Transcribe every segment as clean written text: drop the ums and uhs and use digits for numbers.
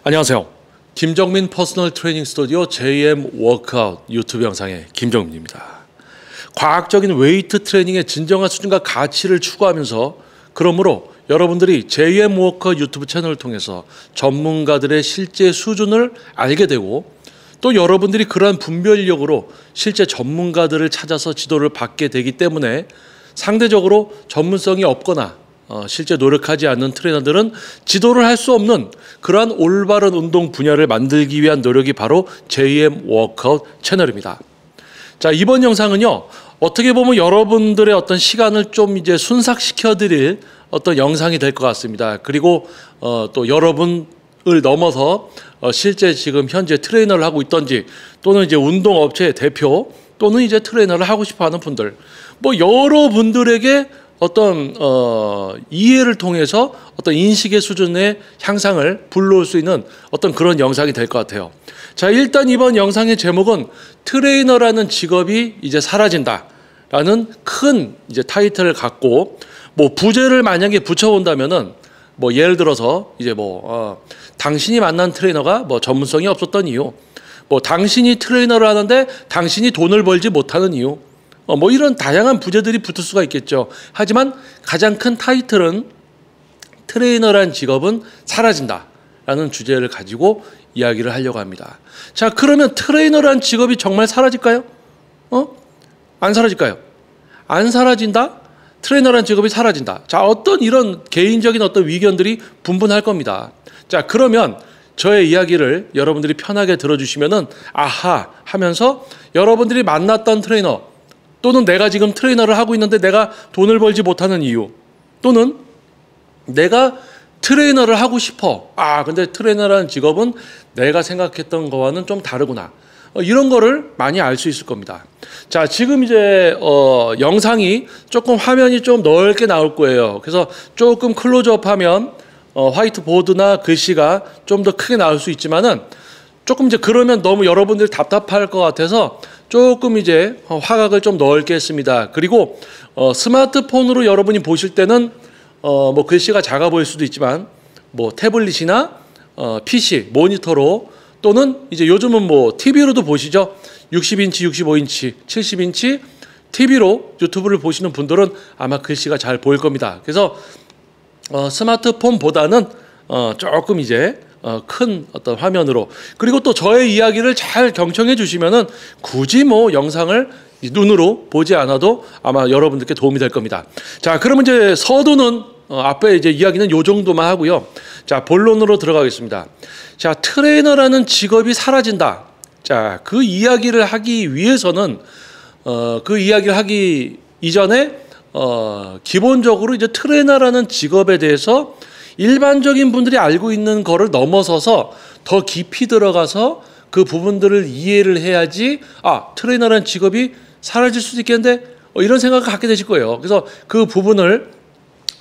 안녕하세요. 김정민 퍼스널 트레이닝 스튜디오 JM 워크아웃 유튜브 영상의 김정민입니다. 과학적인 웨이트 트레이닝의 진정한 수준과 가치를 추구하면서 그러므로 여러분들이 JM 워크아웃 유튜브 채널을 통해서 전문가들의 실제 수준을 알게 되고 또 여러분들이 그러한 분별력으로 실제 전문가들을 찾아서 지도를 받게 되기 때문에 상대적으로 전문성이 없거나 실제 노력하지 않는 트레이너들은 지도를 할 수 없는 그러한 올바른 운동 분야를 만들기 위한 노력이 바로 JM 워크아웃 채널입니다. 자, 이번 영상은요, 어떻게 보면 여러분들의 어떤 시간을 좀 이제 순삭시켜 드릴 어떤 영상이 될 것 같습니다. 그리고 또 여러분을 넘어서 실제 지금 현재 트레이너를 하고 있던지 또는 이제 운동업체의 대표 또는 이제 트레이너를 하고 싶어 하는 분들, 뭐 여러분들에게 어떤 이해를 통해서 어떤 인식의 수준의 향상을 불러올 수 있는 어떤 그런 영상이 될 것 같아요. 자, 일단 이번 영상의 제목은 트레이너라는 직업이 이제 사라진다라는 큰 이제 타이틀을 갖고 뭐 부제를 만약에 붙여본다면은 뭐 예를 들어서 이제 당신이 만난 트레이너가 뭐 전문성이 없었던 이유, 뭐 당신이 트레이너를 하는데 당신이 돈을 벌지 못하는 이유, 뭐 이런 다양한 부제들이 붙을 수가 있겠죠. 하지만 가장 큰 타이틀은 트레이너란 직업은 사라진다라는 주제를 가지고 이야기를 하려고 합니다. 자, 그러면 트레이너란 직업이 정말 사라질까요? 안 사라질까요? 안 사라진다? 트레이너란 직업이 사라진다. 자, 어떤 이런 개인적인 어떤 의견들이 분분할 겁니다. 자, 그러면 저의 이야기를 여러분들이 편하게 들어주시면은 아하 하면서 여러분들이 만났던 트레이너 또는 내가 지금 트레이너를 하고 있는데 내가 돈을 벌지 못하는 이유, 또는 내가 트레이너를 하고 싶어. 근데 트레이너라는 직업은 내가 생각했던 거와는 좀 다르구나. 이런 거를 많이 알 수 있을 겁니다. 자, 지금 이제 영상이 조금 화면이 좀 넓게 나올 거예요. 그래서 조금 클로즈업하면 화이트보드나 글씨가 좀 더 크게 나올 수 있지만은 조금 이제 그러면 너무 여러분들이 답답할 것 같아서 조금 이제 화각을 좀 넓게 했습니다. 그리고 스마트폰으로 여러분이 보실 때는 뭐 글씨가 작아 보일 수도 있지만 뭐 태블릿이나 PC, 모니터로 또는 이제 요즘은 뭐 TV로도 보시죠. 60인치, 65인치, 70인치 TV로 유튜브를 보시는 분들은 아마 글씨가 잘 보일 겁니다. 그래서 스마트폰보다는 조금 이제 큰 어떤 화면으로, 그리고 또 저의 이야기를 잘 경청해 주시면은 굳이 뭐 영상을 눈으로 보지 않아도 아마 여러분들께 도움이 될 겁니다. 자, 그러면 이제 서두는 앞에 이제 이야기는 요 정도만 하고요. 자, 본론으로 들어가겠습니다. 자, 트레이너라는 직업이 사라진다. 자, 그 이야기를 하기 위해서는 그 이야기를 하기 이전에 기본적으로 이제 트레이너라는 직업에 대해서 일반적인 분들이 알고 있는 거를 넘어서서 더 깊이 들어가서 그 부분들을 이해를 해야지 트레이너라는 직업이 사라질 수도 있겠는데 이런 생각을 갖게 되실 거예요. 그래서 그 부분을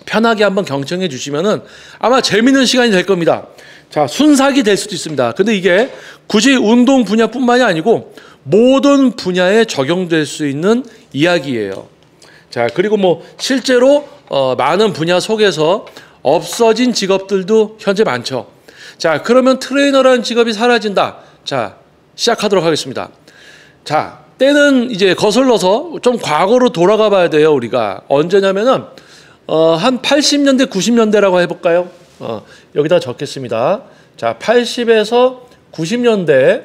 편하게 한번 경청해 주시면은 아마 재미있는 시간이 될 겁니다. 자, 순삭이 될 수도 있습니다. 근데 이게 굳이 운동 분야뿐만이 아니고 모든 분야에 적용될 수 있는 이야기예요. 자, 그리고 뭐 실제로 많은 분야 속에서 없어진 직업들도 현재 많죠. 자, 그러면 트레이너라는 직업이 사라진다. 자, 시작하도록 하겠습니다. 자, 때는 이제 거슬러서 좀 과거로 돌아가 봐야 돼요. 우리가 언제냐면은 한 80년대, 90년대라고 해볼까요? 여기다 적겠습니다. 자, 80에서 90년대.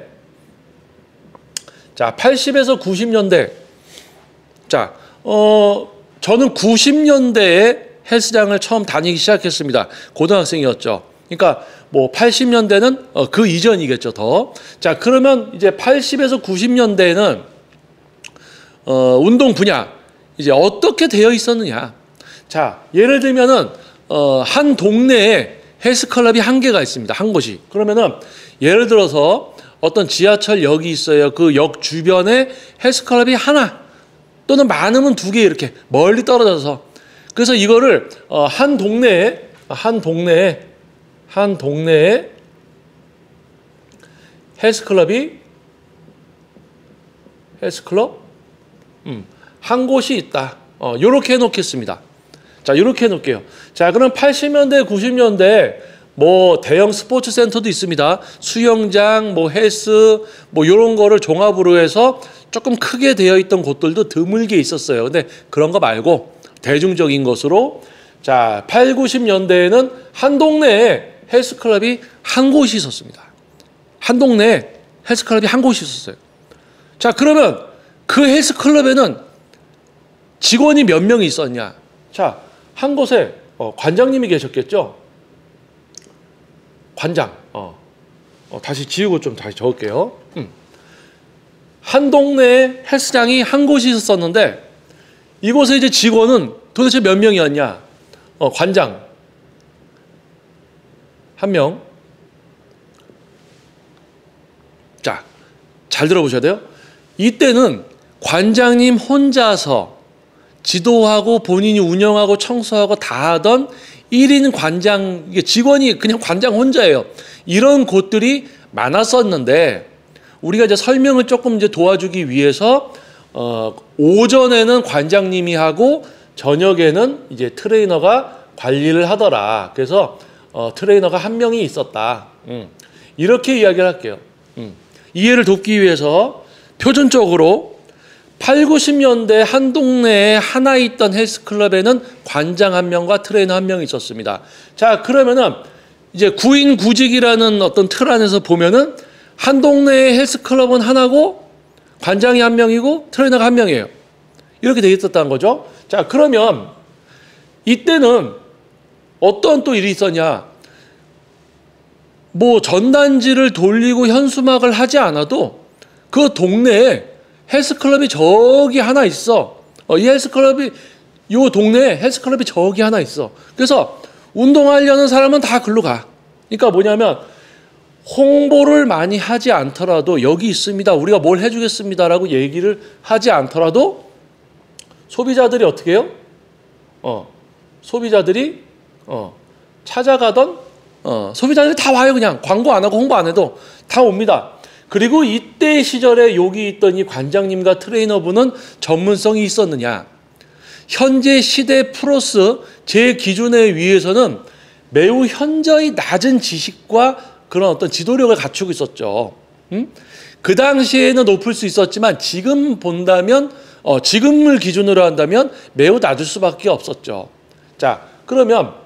자, 80에서 90년대. 자, 저는 90년대에 헬스장을 처음 다니기 시작했습니다. 고등학생이었죠. 그러니까 뭐 80년대는 그 이전이겠죠, 더. 자, 그러면 이제 80에서 90년대에는 운동 분야 이제 어떻게 되어 있었느냐. 자, 예를 들면은 한 동네에 헬스클럽이 한 개가 있습니다. 한 곳이. 그러면은 예를 들어서 어떤 지하철역이 있어요. 그 역 주변에 헬스클럽이 하나 또는 많으면 두 개 이렇게 멀리 떨어져서, 그래서 이거를 한 동네에 헬스클럽 한 곳이 있다. 요렇게 해놓겠습니다. 자, 이렇게 해놓을게요. 자, 그럼 80년대, 90년대 뭐 대형 스포츠 센터도 있습니다. 수영장, 뭐 헬스, 뭐 이런 거를 종합으로 해서 조금 크게 되어 있던 곳들도 드물게 있었어요. 근데 그런 거 말고 대중적인 것으로 자, 8, 90년대에는 한 동네에 헬스클럽이 한 곳이 있었습니다. 한 동네에 헬스클럽이 한 곳이 있었어요. 자, 그러면 그 헬스클럽에는 직원이 몇 명이 있었냐? 자, 한 곳에 관장님이 계셨겠죠? 관장. 다시 지우고 좀 다시 적을게요. 한 동네에 헬스장이 한 곳이 있었는데 이곳에 이제 직원은 도대체 몇 명이었냐? 관장 한 명. 자, 잘 들어보셔야 돼요. 이때는 관장님 혼자서 지도하고 본인이 운영하고 청소하고 다 하던 1인 관장, 직원이 그냥 관장 혼자예요. 이런 곳들이 많았었는데 우리가 이제 설명을 조금 이제 도와주기 위해서 오전에는 관장님이 하고 저녁에는 이제 트레이너가 관리를 하더라. 그래서 트레이너가 한 명이 있었다. 이렇게 이야기를 할게요. 이해를 돕기 위해서 표준적으로 8, 90년대 한 동네에 하나 있던 헬스클럽에는 관장 한 명과 트레이너 한 명이 있었습니다. 자, 그러면은 이제 9인 9직이라는 어떤 틀 안에서 보면은 한 동네에 헬스클럽은 하나고 관장이 한 명이고 트레이너가 한 명이에요. 이렇게 되어 있었다는 거죠. 자, 그러면 이때는 어떤 또 일이 있었냐? 뭐 전단지를 돌리고 현수막을 하지 않아도 그 동네에 헬스클럽이 저기 하나 있어. 이 헬스클럽이 요 동네에 헬스클럽이 저기 하나 있어. 그래서 운동하려는 사람은 다 글로 가. 그러니까 뭐냐면 홍보를 많이 하지 않더라도 여기 있습니다. 우리가 뭘 해주겠습니다라고 얘기를 하지 않더라도 소비자들이 어떻게 해요? 소비자들이 찾아가던 소비자들이 다 와요. 그냥 광고 안 하고 홍보 안 해도 다 옵니다. 그리고 이때 시절에 여기 있던 이 관장님과 트레이너분은 전문성이 있었느냐? 현재 시대 플러스 제 기준에 의해서는 매우 현저히 낮은 지식과 그런 어떤 지도력을 갖추고 있었죠. 그 당시에는 높을 수 있었지만 지금 본다면 지금을 기준으로 한다면 매우 낮을 수밖에 없었죠. 자, 그러면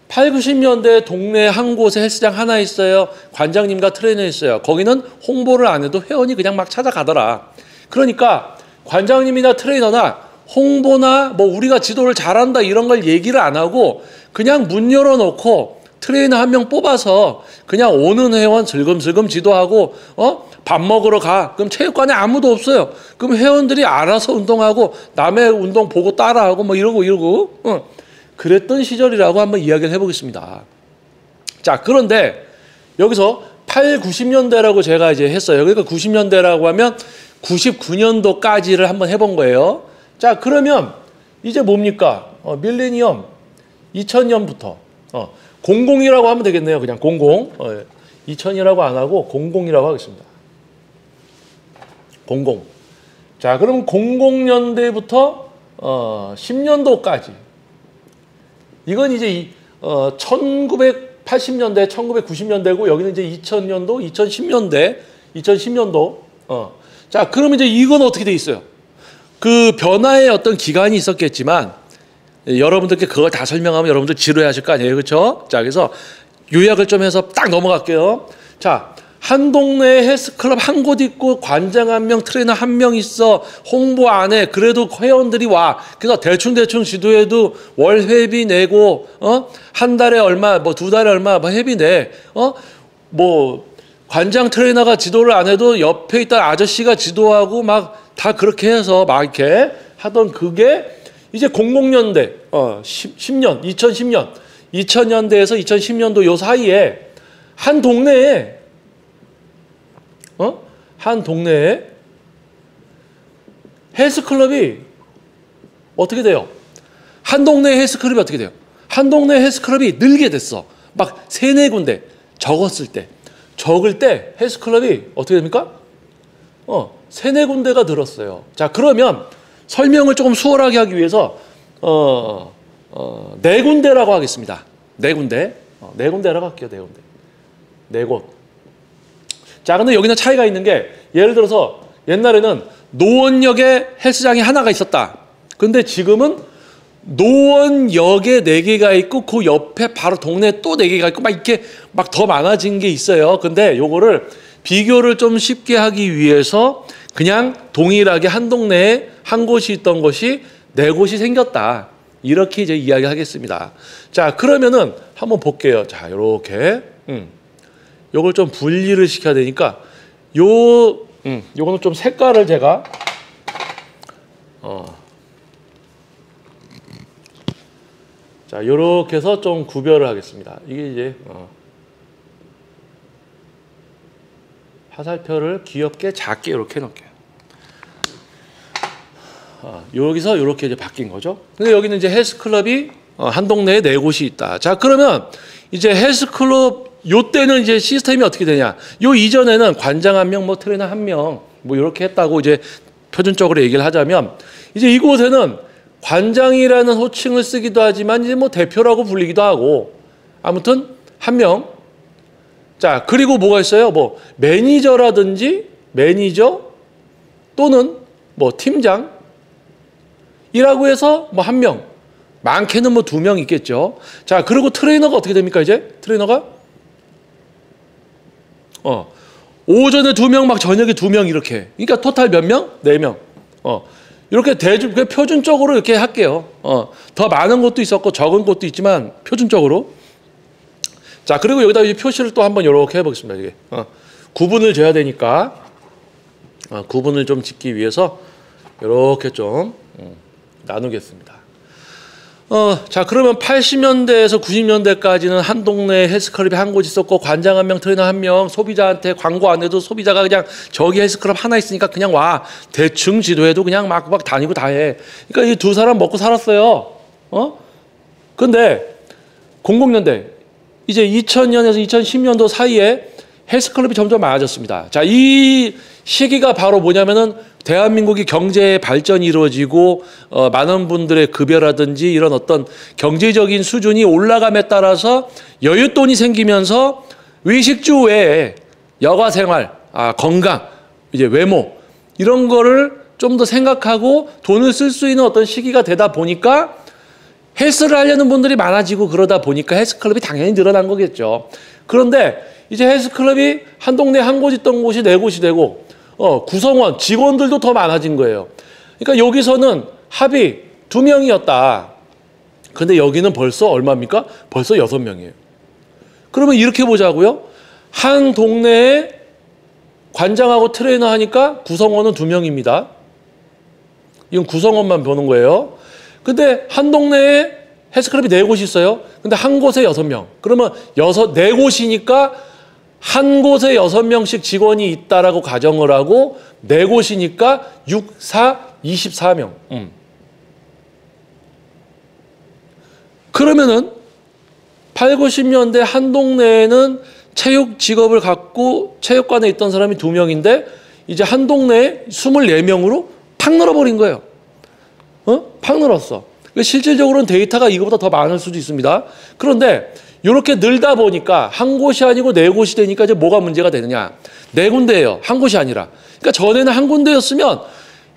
8, 90년대 동네 한 곳에 헬스장 하나 있어요. 관장님과 트레이너 있어요. 거기는 홍보를 안 해도 회원이 그냥 막 찾아가더라. 그러니까 관장님이나 트레이너나 홍보나 뭐 우리가 지도를 잘한다 이런 걸 얘기를 안 하고 그냥 문 열어놓고 트레이너 한 명 뽑아서 그냥 오는 회원 슬금슬금 지도하고 밥 먹으러 가. 그럼 체육관에 아무도 없어요. 그럼 회원들이 알아서 운동하고 남의 운동 보고 따라하고 뭐 이러고 그랬던 시절이라고 한번 이야기를 해보겠습니다. 자, 그런데 여기서 8, 90년대라고 제가 이제 했어요. 그러니까 90년대라고 하면 99년도까지를 한번 해본 거예요. 자, 그러면 이제 뭡니까? 밀레니엄 2000년부터 00이라고 하면 되겠네요. 그냥 00. 2000이라고 안 하고 00이라고 하겠습니다. 00. 자, 그럼 00년대부터 10년도까지. 이건 이제 1980년대, 1990년대고 여기는 이제 2000년도, 2010년도. 자, 그럼 이제 이건 어떻게 돼 있어요? 그 변화의 어떤 기간이 있었겠지만 여러분들께 그걸 다 설명하면 여러분들 지루해하실 거 아니에요, 그렇죠? 자, 그래서 요약을 좀 해서 딱 넘어갈게요. 자, 한 동네에 헬스클럽 한 곳 있고 관장 한 명, 트레이너 한 명 있어. 홍보 안 해. 그래도 회원들이 와. 그래서 대충 지도해도 월 회비 내고 한 달에 얼마, 뭐 두 달에 얼마 뭐 회비 내. 뭐 관장 트레이너가 지도를 안 해도 옆에 있던 아저씨가 지도하고 막 다 그렇게 해서 막 이렇게 하던 그게 이제 00년대, 10년, 2010년, 2000년대에서 2010년도 요 사이에 한 동네에 헬스클럽이 어떻게 돼요? 한 동네 헬스클럽이 어떻게 돼요? 한 동네 헬스클럽이 늘게 됐어. 막 3, 4군데 적을 때 헬스클럽이 어떻게 됩니까? 3, 4군데가 늘었어요. 자, 그러면 설명을 조금 수월하게 하기 위해서 4군데라고 하겠습니다. 4군데. 네 군데라고 할게요. 네 군데. 네 곳. 자, 근데 여기는 차이가 있는 게 예를 들어서 옛날에는 노원역에 헬스장이 하나가 있었다. 근데 지금은 노원역에 4개가 있고 그 옆에 바로 동네에 또 4개가 있고 막 이렇게 막 더 많아진 게 있어요. 근데 요거를 비교를 좀 쉽게 하기 위해서 그냥 동일하게 한 동네에 한 곳이 있던 것이 4곳이 생겼다. 이렇게 이제 이야기하겠습니다. 자, 그러면은 한번 볼게요. 자, 요렇게 요걸 좀 분리를 시켜야 되니까 요거는 좀 색깔을 제가 자, 요렇게 해서 좀 구별을 하겠습니다. 이게 이제 화살표를 귀엽게 작게 이렇게 해놓을게요. 여기서 이렇게 이제 바뀐 거죠. 근데 여기는 이제 헬스클럽이 한 동네에 4곳이 있다. 자, 그러면 이제 헬스클럽 요때는 이제 시스템이 어떻게 되냐? 요 이전에는 관장 1명, 뭐 트레이너 1명, 뭐 이렇게 했다고 이제 표준적으로 얘기를 하자면 이제 이곳에는 관장이라는 호칭을 쓰기도 하지만 이제 뭐 대표라고 불리기도 하고 아무튼 1명. 자, 그리고 뭐가 있어요? 뭐 매니저라든지 매니저 또는 뭐 팀장 이라고 해서 뭐 1명, 많게는 뭐 2명 있겠죠. 자, 그리고 트레이너가 어떻게 됩니까? 이제 트레이너가 오전에 2명, 막 저녁에 2명 이렇게. 그러니까 토탈 몇 명? 4명. 이렇게 표준적으로 이렇게 할게요. 더 많은 것도 있었고 적은 것도 있지만 표준적으로. 자, 그리고 여기다 이제 표시를 또 한번 이렇게 해보겠습니다. 이게 구분을 줘야 되니까 구분을 좀 짓기 위해서 이렇게 좀 나누겠습니다. 자, 그러면 80년대에서 90년대까지는 한 동네에 헬스클럽이 한 곳 있었고 관장 1명, 트레이너 1명, 소비자한테 광고 안 해도 소비자가 그냥 저기 헬스클럽 하나 있으니까 그냥 와. 대충 지도해도 그냥 막 다니고 다 해. 그러니까 이 두 사람 먹고 살았어요. 근데 00년대 이제 2000년에서 2010년도 사이에 헬스클럽이 점점 많아졌습니다. 자, 이 시기가 바로 뭐냐면은 대한민국이 경제 발전이 이루어지고 많은 분들의 급여라든지 이런 어떤 경제적인 수준이 올라감에 따라서 여윳돈이 생기면서 의식주 외에 여가생활, 건강, 이제 외모 이런 거를 좀 더 생각하고 돈을 쓸 수 있는 어떤 시기가 되다 보니까 헬스를 하려는 분들이 많아지고 그러다 보니까 헬스클럽이 당연히 늘어난 거겠죠. 그런데 이제 헬스클럽이 한 동네에 한 곳 있던 곳이 4곳이 되고 구성원, 직원들도 더 많아진 거예요. 그러니까 여기서는 합이 2명이었다. 근데 여기는 벌써 얼마입니까? 벌써 6명이에요. 그러면 이렇게 보자고요. 한 동네에 관장하고 트레이너 하니까 구성원은 2명입니다. 이건 구성원만 보는 거예요. 근데 한 동네에 헬스클럽이 4곳이 있어요. 근데 한 곳에 6명. 그러면 4곳이니까 한 곳에 6명씩 직원이 있다라고 가정을 하고 4곳이니까 6, 4, 24명. 그러면은 8, 90년대 한 동네에는 체육 직업을 갖고 체육관에 있던 사람이 2명인데 이제 한 동네에 24명으로 팍 늘어버린 거예요. 팍 늘었어. 실질적으로는 데이터가 이거보다 더 많을 수도 있습니다. 그런데 이렇게 늘다 보니까 한 곳이 아니고 4곳이 되니까 이제 뭐가 문제가 되느냐. 4군데예요. 한 곳이 아니라. 그러니까 전에는 한 군데였으면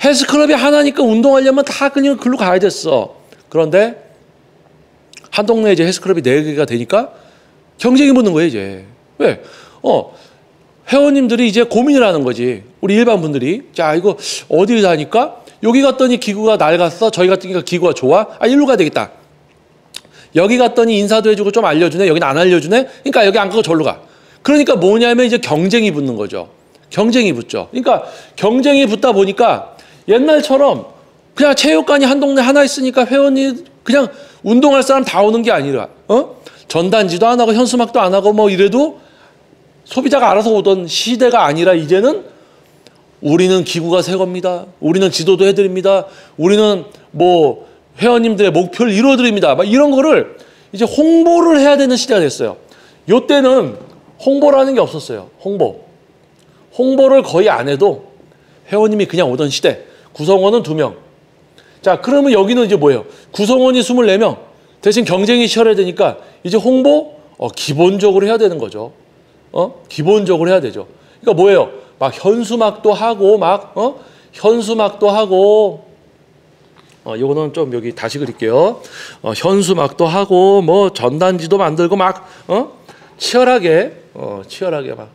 헬스클럽이 하나니까 운동하려면 다 그냥 글로 가야 됐어. 그런데 한 동네에 이제 헬스클럽이 4개가 되니까 경쟁이 붙는 거예요, 이제. 왜? 회원님들이 이제 고민을 하는 거지. 우리 일반 분들이. 자, 이거 어디를 가니까 여기 갔더니 기구가 낡았어. 저기 갔더니 기구가 좋아. 일로 가야 되겠다. 여기 갔더니 인사도 해주고 좀 알려주네. 여기는 안 알려주네. 그러니까 여기 안 가고 절로 가. 그러니까 뭐냐면 이제 경쟁이 붙는 거죠. 경쟁이 붙죠. 그러니까 경쟁이 붙다 보니까 옛날처럼 그냥 체육관이 한 동네 하나 있으니까 회원이 그냥 운동할 사람 다 오는 게 아니라 전단지도 안 하고 현수막도 안 하고 뭐 이래도 소비자가 알아서 오던 시대가 아니라 이제는 우리는 기구가 새 겁니다. 우리는 지도도 해드립니다. 우리는 뭐 회원님들의 목표를 이루어드립니다. 막 이런 거를 이제 홍보를 해야 되는 시대가 됐어요. 요때는 홍보라는 게 없었어요. 홍보를 거의 안 해도 회원님이 그냥 오던 시대. 구성원은 2명. 자, 그러면 여기는 이제 뭐예요? 구성원이 24명. 대신 경쟁이 치열해야 되니까 이제 홍보 기본적으로 해야 되는 거죠. 기본적으로 해야 되죠. 그러니까 뭐예요? 막 현수막도 하고 현수막도 하고 요거는 좀 여기 다시 그릴게요. 현수막도 하고 뭐 전단지도 만들고 막 치열하게 막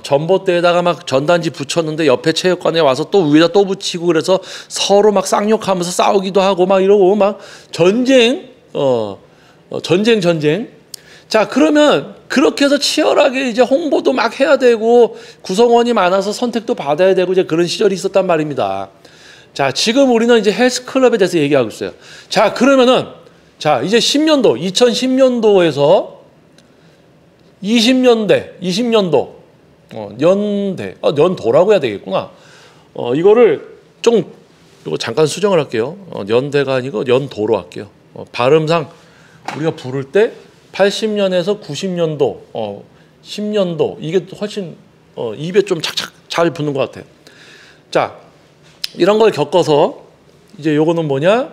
전봇대에다가 막 전단지 붙였는데 옆에 체육관에 와서 또 위에다 또 붙이고 그래서 서로 막 쌍욕하면서 싸우기도 하고 막 이러고 막 전쟁. 자, 그러면 그렇게 해서 치열하게 이제 홍보도 막 해야 되고 구성원이 많아서 선택도 받아야 되고 이제 그런 시절이 있었단 말입니다. 자, 지금 우리는 이제 헬스클럽에 대해서 얘기하고 있어요. 자, 그러면은 자, 이제 2010년도에서 20년도 연도라고 해야 되겠구나. 이거를 이거 잠깐 수정을 할게요. 연대가 아니고 연도로 할게요. 발음상 우리가 부를 때 80년에서 90년도, 10년도 이게 훨씬 입에 좀 착착 잘 붙는 것 같아요. 자, 이런 걸 겪어서 이제 요거는 뭐냐?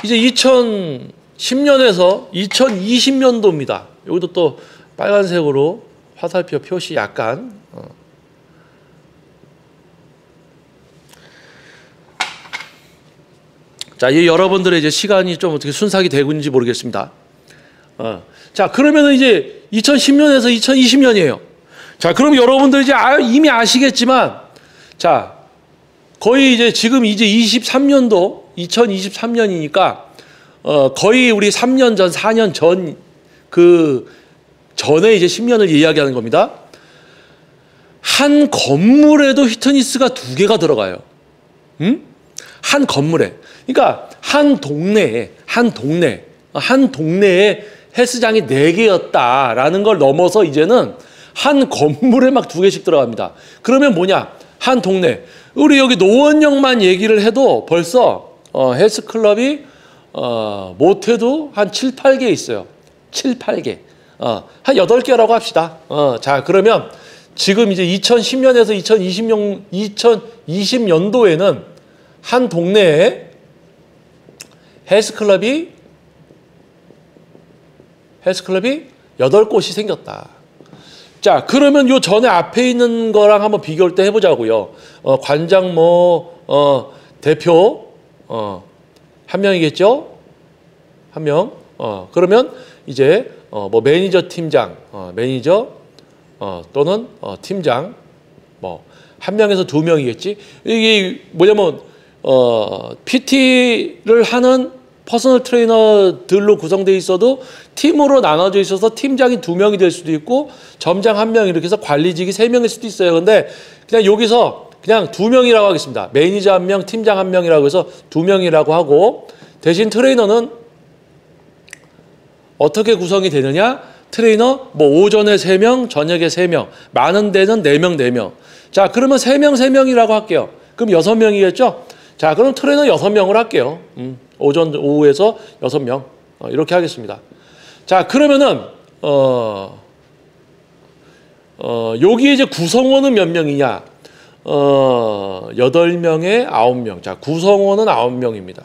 이제 2010년에서 2020년도입니다. 여기도 또 빨간색으로 화살표 표시 약간 자, 이 여러분들의 이제 시간이 좀 어떻게 순삭이 되고 있는지 모르겠습니다. 자, 그러면은 이제 2010년에서 2020년이에요. 자, 그럼 여러분들 이제 이미 아시겠지만, 자, 거의 이제 지금 이제 2023년이니까, 거의 우리 3년 전, 4년 전, 전에 이제 10년을 이야기하는 겁니다. 한 건물에도 휘트니스가 2개가 들어가요. 한 건물에. 그러니까 한 동네에 헬스장이 4개였다라는 걸 넘어서 이제는 한 건물에 막 2개씩 들어갑니다. 그러면 뭐냐? 한 동네. 우리 여기 노원역만 얘기를 해도 벌써 헬스클럽이 못해도 한 7, 8개 있어요. 7, 8개. 한 8개라고 합시다. 자, 그러면 지금 이제 2010년에서 2020년도에는 한 동네에 헬스클럽이 8곳이 생겼다. 자, 그러면 요 전에 앞에 있는 거랑 한번 비교를 때 해보자고요. 관장 대표 한 명이겠죠? 한 명. 그러면 이제 뭐 매니저 팀장, 또는 팀장 한 명에서 2명이겠지. 이게 뭐냐면 PT를 하는 퍼스널 트레이너들로 구성되어 있어도 팀으로 나눠져 있어서 팀장이 2명이 될 수도 있고 점장 1명 이렇게 해서 관리직이 3명일 수도 있어요. 근데 그냥 여기서 그냥 2명이라고 하겠습니다. 매니저 1명, 팀장 1명이라고 해서 2명이라고 하고 대신 트레이너는 어떻게 구성이 되느냐? 트레이너 오전에 3명, 저녁에 3명, 많은 데는 4명. 자, 그러면 3명이라고 할게요. 그럼 6명이겠죠? 자, 그럼 트레이너 6명을 할게요. 오전, 오후에서 6명. 이렇게 하겠습니다. 자, 그러면은, 여기 이제 구성원은 몇 명이냐? 8명에 9명. 자, 구성원은 9명입니다.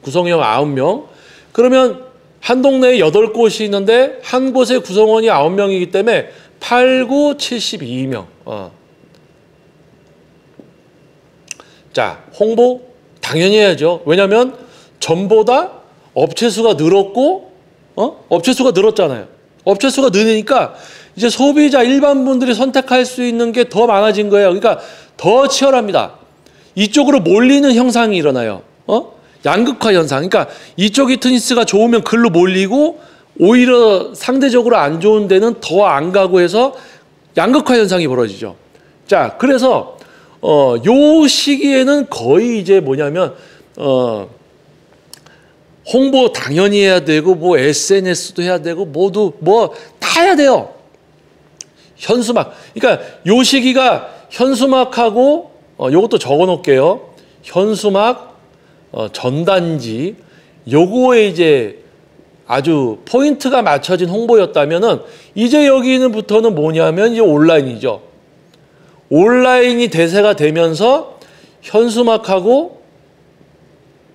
구성원 9명. 그러면 한 동네에 8곳이 있는데 한 곳에 구성원이 9명이기 때문에 8, 9, 72명. 자, 홍보 당연히 해야죠. 왜냐하면 전보다 업체 수가 늘었고, 업체 수가 늘었잖아요. 업체 수가 늘으니까 이제 소비자 일반 분들이 선택할 수 있는 게 더 많아진 거예요. 그러니까 더 치열합니다. 이쪽으로 몰리는 현상이 일어나요. 양극화 현상. 그러니까 이쪽 휘트니스가 좋으면 글로 몰리고 오히려 상대적으로 안 좋은 데는 더 안 가고 해서 양극화 현상이 벌어지죠. 자, 그래서 요 시기에는 거의 이제 뭐냐면 홍보 당연히 해야 되고 뭐 SNS도 해야 되고 모두 다 해야 돼요. 현수막. 그러니까 요 시기가 현수막하고 요것도 적어 놓을게요. 현수막, 전단지 요거에 이제 아주 포인트가 맞춰진 홍보였다면은 이제 여기는부터는 뭐냐면 이제 온라인이죠. 온라인이 대세가 되면서 현수막하고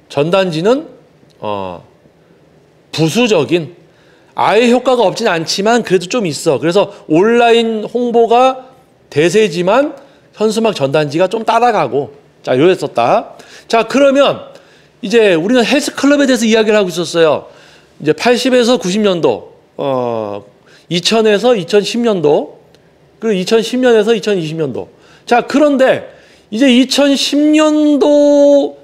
전단지는 부수적인, 아예 효과가 없진 않지만 그래도 좀 있어. 그래서 온라인 홍보가 대세지만 현수막 전단지가 좀 따라가고, 자, 이랬었다. 자, 그러면 이제 우리는 헬스클럽에 대해서 이야기를 하고 있었어요. 이제 80에서 90년도, 2000에서 2010년도, 그리고 2010년에서 2020년도. 자, 그런데 이제 2010년도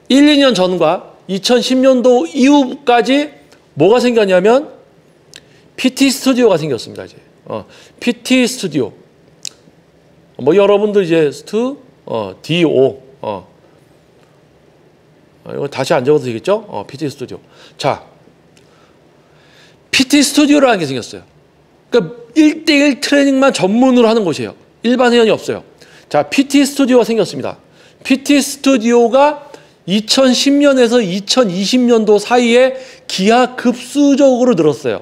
1, 2년 전과 2010년도 이후까지 뭐가 생겼냐면 PT 스튜디오가 생겼습니다. 이제 PT 스튜디오. 뭐 여러분들 이제 DO 이거 다시 안 적어도 되겠죠? PT 스튜디오. 자, PT 스튜디오라는 게 생겼어요. 그러니까 1대1 트레이닝만 전문으로 하는 곳이에요. 일반 회원이 없어요. 자, PT 스튜디오가 생겼습니다. PT 스튜디오가 2010년에서 2020년도 사이에 기하급수적으로 늘었어요.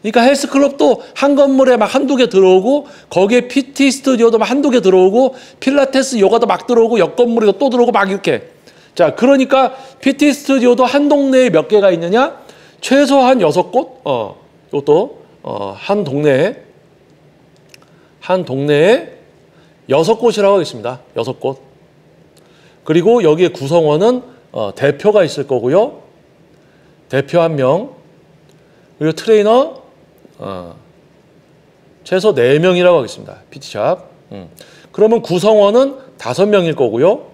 그러니까 헬스클럽도 한 건물에 막 한두 개 들어오고, 거기에 PT 스튜디오도 막 한두 개 들어오고, 필라테스 요가도 막 들어오고, 옆 건물에도 또 들어오고 막 이렇게. 자, 그러니까 PT 스튜디오도 한 동네에 몇 개가 있느냐? 최소한 6곳? 이것도 한 동네에 6곳이라고 하겠습니다. 6곳. 그리고 여기에 구성원은 대표가 있을 거고요. 대표 1명, 그리고 트레이너 최소 4명이라고 하겠습니다. PT샵. 그러면 구성원은 5명일 거고요.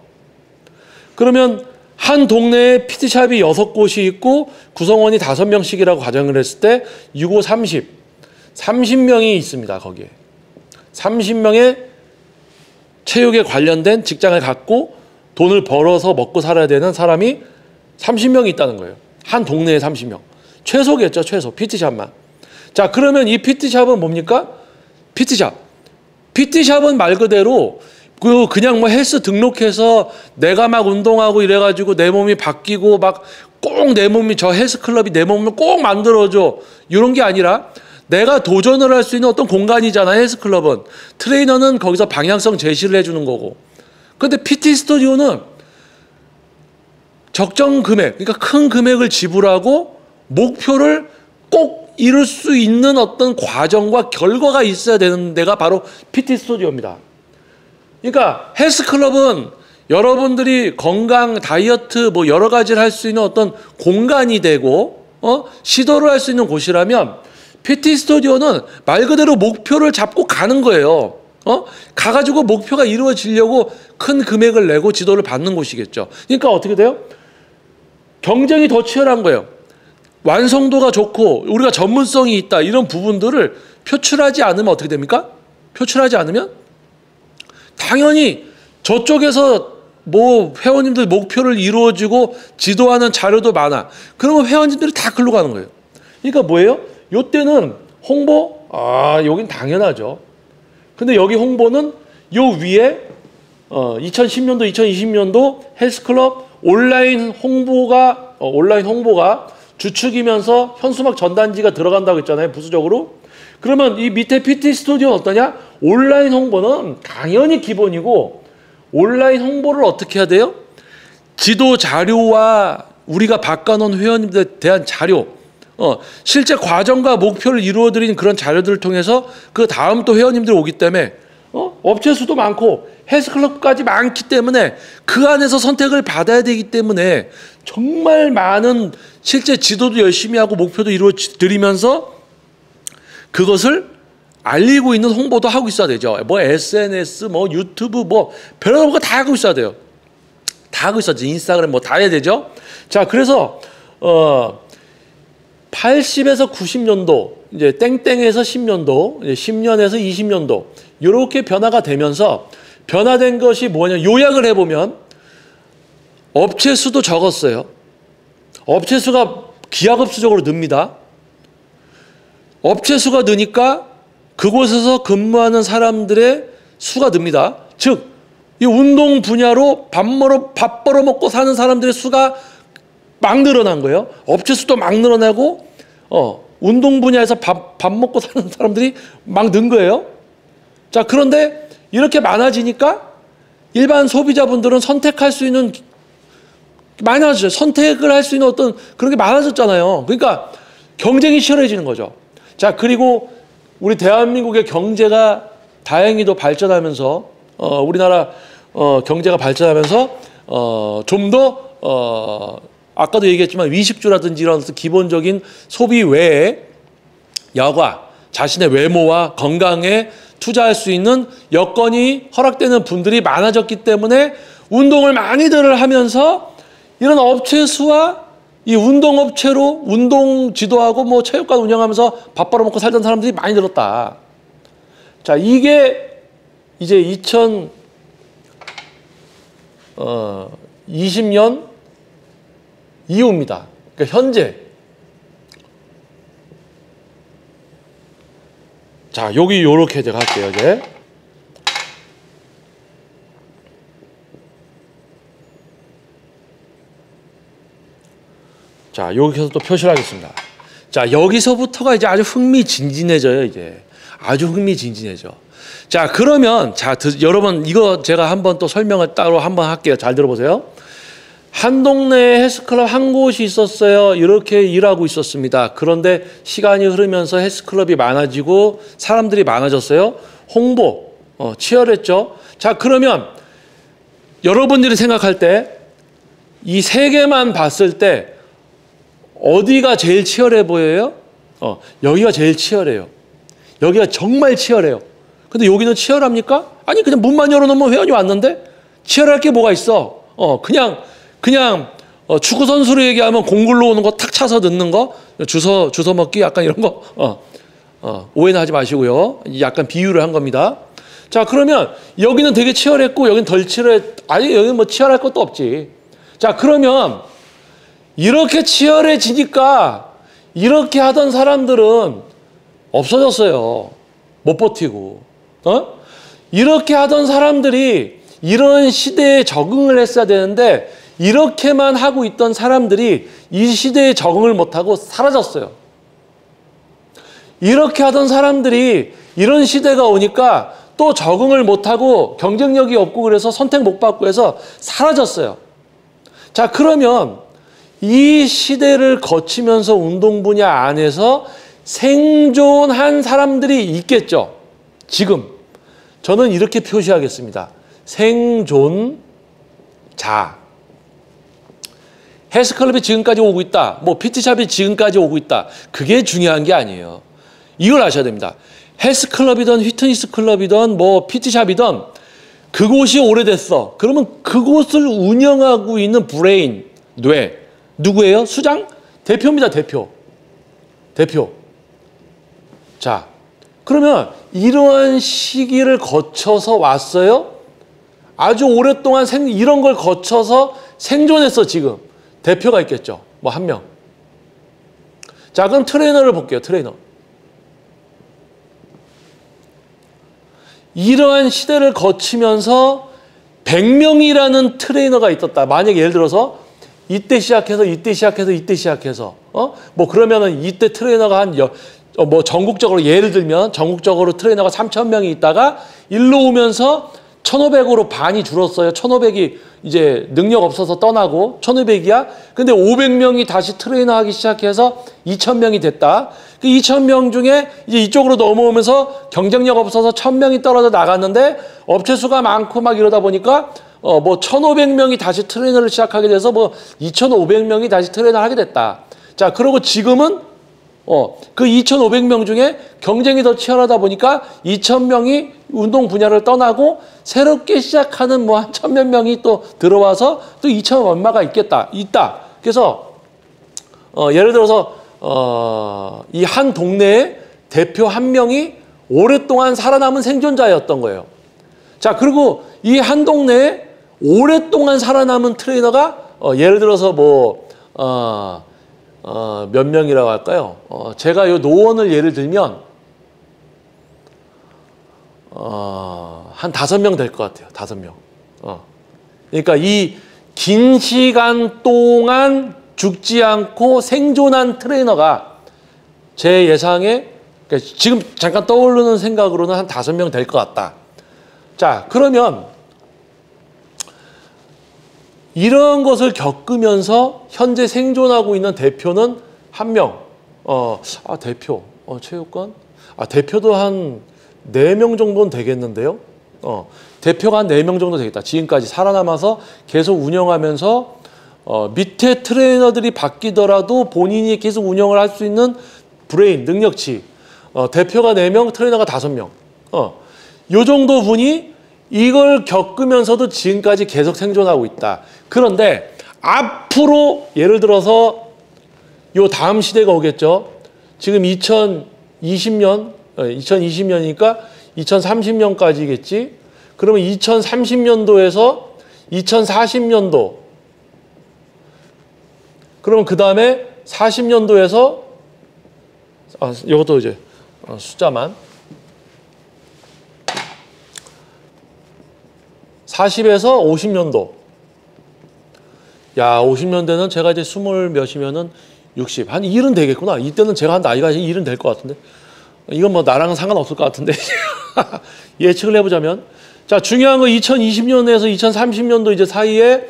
그러면 한 동네에 PT샵이 6곳이 있고 구성원이 5명씩이라고 가정을 했을 때 6, 5, 30명이 있습니다. 거기에 30명의 체육에 관련된 직장을 갖고 돈을 벌어서 먹고 살아야 되는 사람이 30명이 있다는 거예요. 한 동네에 30명. 최소겠죠. 최소. PT샵만. 자, 그러면 이 PT샵은 뭡니까? PT샵. PT샵은 말 그대로 그냥 뭐 헬스 등록해서 내가 막 운동하고 이래가지고 내 몸이 바뀌고 막 꼭 내 몸이, 저 헬스클럽이 내 몸을 꼭 만들어줘, 이런 게 아니라 내가 도전을 할 수 있는 어떤 공간이잖아. 헬스클럽은. 트레이너는 거기서 방향성 제시를 해주는 거고. 근데 PT 스튜디오는 적정 금액, 그러니까 큰 금액을 지불하고 목표를 꼭 이룰 수 있는 어떤 과정과 결과가 있어야 되는 데가 바로 PT 스튜디오입니다. 그러니까 헬스클럽은 여러분들이 건강, 다이어트 뭐 여러 가지를 할 수 있는 어떤 공간이 되고 시도를 할 수 있는 곳이라면, PT 스튜디오는 말 그대로 목표를 잡고 가는 거예요. 가가지고 목표가 이루어지려고 큰 금액을 내고 지도를 받는 곳이겠죠. 그러니까 어떻게 돼요? 경쟁이 더 치열한 거예요. 완성도가 좋고 우리가 전문성이 있다, 이런 부분들을 표출하지 않으면 어떻게 됩니까? 표출하지 않으면 당연히 저쪽에서 뭐 회원님들 목표를 이루어지고 지도하는 자료도 많아. 그러면 회원님들이 다 글로 가는 거예요. 그러니까 뭐예요? 요때는 홍보? 여긴 당연하죠. 근데 여기 홍보는 요 위에 2010년도, 2020년도 헬스클럽 온라인 홍보가 주축이면서 현수막 전단지가 들어간다고 했잖아요. 부수적으로. 그러면 이 밑에 PT 스튜디오는 어떠냐? 온라인 홍보는 당연히 기본이고, 온라인 홍보를 어떻게 해야 돼요? 지도 자료와 우리가 바꿔놓은 회원님들에 대한 자료, 실제 과정과 목표를 이루어드린 그런 자료들을 통해서 그 다음 또 회원님들이 오기 때문에 업체 수도 많고 헬스클럽까지 많기 때문에 그 안에서 선택을 받아야 되기 때문에 정말 많은 실제 지도도 열심히 하고 목표도 이루어드리면서 그것을 알리고 있는 홍보도 하고 있어야 되죠. 뭐 SNS, 뭐 유튜브, 뭐 별의별 거 다 하고 있어야 돼요. 다 하고 있어야지. 인스타그램 뭐 다 해야 되죠. 자, 그래서 80에서 90년도, 이제 땡땡에서 10년도, 이제 10년에서 20년도 이렇게 변화가 되면서 변화된 것이 뭐냐? 요약을 해보면 업체 수도 적었어요. 업체 수가 기하급수적으로 ны입니다. 업체 수가 느니까 그곳에서 근무하는 사람들의 수가 늡니다. 즉, 이 운동 분야로 밥 벌어먹고 사는 사람들의 수가 막 늘어난 거예요. 업체 수도 막 늘어나고, 운동 분야에서 밥 먹고 사는 사람들이 막 는 거예요. 자, 그런데 이렇게 많아지니까 일반 소비자분들은 선택할 수 있는 많아졌죠. 선택을 할 수 있는 어떤 그런 게 많아졌잖아요. 그러니까 경쟁이 치열해지는 거죠. 자, 그리고 우리 대한민국의 경제가 다행히도 발전하면서 우리나라 경제가 발전하면서 좀 더 아까도 얘기했지만 위식주라든지 이런 기본적인 소비 외에 여가, 자신의 외모와 건강에 투자할 수 있는 여건이 허락되는 분들이 많아졌기 때문에 운동을 많이들 하면서 이런 업체 수와 이 운동업체로 운동 지도하고 뭐 체육관 운영하면서 밥 벌어먹고 살던 사람들이 많이 늘었다. 자, 이게 이제 2020년 이후입니다. 그러니까 현재. 자, 여기 요렇게 제가 할게요, 이제. 자, 여기서 또 표시를 하겠습니다. 자, 여기서부터가 이제 아주 흥미진진해져요, 이제. 아주 흥미진진해져. 자, 그러면, 자, 여러분, 이거 제가 한번 또 설명을 따로 한번 할게요. 잘 들어보세요. 한 동네에 헬스클럽 한 곳이 있었어요. 이렇게 일하고 있었습니다. 그런데 시간이 흐르면서 헬스클럽이 많아지고 사람들이 많아졌어요. 홍보, 치열했죠. 자, 그러면 여러분들이 생각할 때 이 세 개만 봤을 때 어디가 제일 치열해 보여요? 여기가 제일 치열해요. 여기가 정말 치열해요. 근데 여기는 치열합니까? 아니, 그냥 문만 열어놓으면 회원이 왔는데 치열할 게 뭐가 있어? 그냥 축구 선수로 얘기하면 공굴로 오는 거 탁 차서 넣는 거, 주워 먹기 약간 이런 거, 오해는 하지 마시고요. 약간 비유를 한 겁니다. 자, 그러면 여기는 되게 치열했고 여기는 덜 아니, 여기는 뭐 치열할 것도 없지. 자, 그러면 이렇게 치열해지니까 이렇게 하던 사람들은 없어졌어요. 못 버티고. 이렇게 하던 사람들이 이런 시대에 적응을 했어야 되는데 이렇게만 하고 있던 사람들이 이 시대에 적응을 못하고 사라졌어요. 이렇게 하던 사람들이 이런 시대가 오니까 또 적응을 못하고 경쟁력이 없고 그래서 선택 못 받고 해서 사라졌어요. 자, 그러면 이 시대를 거치면서 운동 분야 안에서 생존한 사람들이 있겠죠. 지금 저는 이렇게 표시하겠습니다. 생존자. 헬스클럽이 지금까지 오고 있다. 뭐 PT샵이 지금까지 오고 있다. 그게 중요한 게 아니에요. 이걸 아셔야 됩니다. 헬스클럽이든 휘트니스 클럽이든 뭐 PT샵이든 그곳이 오래됐어. 그러면 그곳을 운영하고 있는 브레인, 뇌. 누구예요? 수장? 대표입니다. 대표. 자, 그러면 이러한 시기를 거쳐서 왔어요. 아주 오랫동안 이런 걸 거쳐서 생존했어. 지금. 대표가 있겠죠. 뭐 한 명. 자, 그럼 트레이너를 볼게요. 트레이너. 이러한 시대를 거치면서 100명이라는 트레이너가 있었다. 만약에 예를 들어서 이때 시작해서 뭐 그러면은 이때 트레이너가 뭐 전국적으로 예를 들면 전국적으로 트레이너가 3,000명이 있다가 일로 오면서 1,500으로 반이 줄었어요. 1,500이 이제 능력 없어서 떠나고 1,500이야. 근데 500명이 다시 트레이너 하기 시작해서 2,000명이 됐다. 그 2,000명 중에 이제 이쪽으로 넘어오면서 경쟁력 없어서 1,000명이 떨어져 나갔는데 업체 수가 많고 막 이러다 보니까 뭐 1,500명이 다시 트레이너를 시작하게 돼서 뭐 2,500명이 다시 트레이너를 하게 됐다. 자, 그리고 지금은 그 2,500명 중에 경쟁이 더 치열하다 보니까 2,000명이 운동 분야를 떠나고 새롭게 시작하는 뭐 한 1,000몇 명이 또 들어와서 또 2,000 얼마가 있다. 그래서 예를 들어서 이 한 동네에 대표 한 명이 오랫동안 살아남은 생존자였던 거예요. 자, 그리고 이 한 동네에 오랫동안 살아남은 트레이너가 예를 들어서 뭐 몇 명이라고 할까요? 제가 이 노원을 예를 들면 한 5명 될 것 같아요. 5명. 그러니까 이 긴 시간 동안 죽지 않고 생존한 트레이너가 제 예상에 그러니까 지금 잠깐 떠오르는 생각으로는 한 5명 될 것 같다. 자, 그러면 이런 것을 겪으면서 현재 생존하고 있는 대표는 한 명. 대표. 체육관? 대표도 한 4명 정도는 되겠는데요. 대표가 한 4명 정도 되겠다. 지금까지 살아남아서 계속 운영하면서 밑에 트레이너들이 바뀌더라도 본인이 계속 운영을 할 수 있는 브레인, 능력치. 대표가 4명, 트레이너가 5명. 요 정도 분이 이걸 겪으면서도 지금까지 계속 생존하고 있다. 그런데 앞으로 예를 들어서 요 다음 시대가 오겠죠. 지금 2020년, 2020년이니까 2030년까지겠지. 그러면 2030년도에서 2040년도. 그러면 그 다음에 40년도에서 이것도 이제 숫자만 40에서 50년도. 야, 50년대는 제가 이제 20 몇이면은 60. 한 1은 되겠구나. 이때는 제가 한 나이가 1은 될 것 같은데. 이건 뭐 나랑은 상관없을 것 같은데. 예측을 해보자면. 자, 중요한 거 2020년에서 2030년도 이제 사이에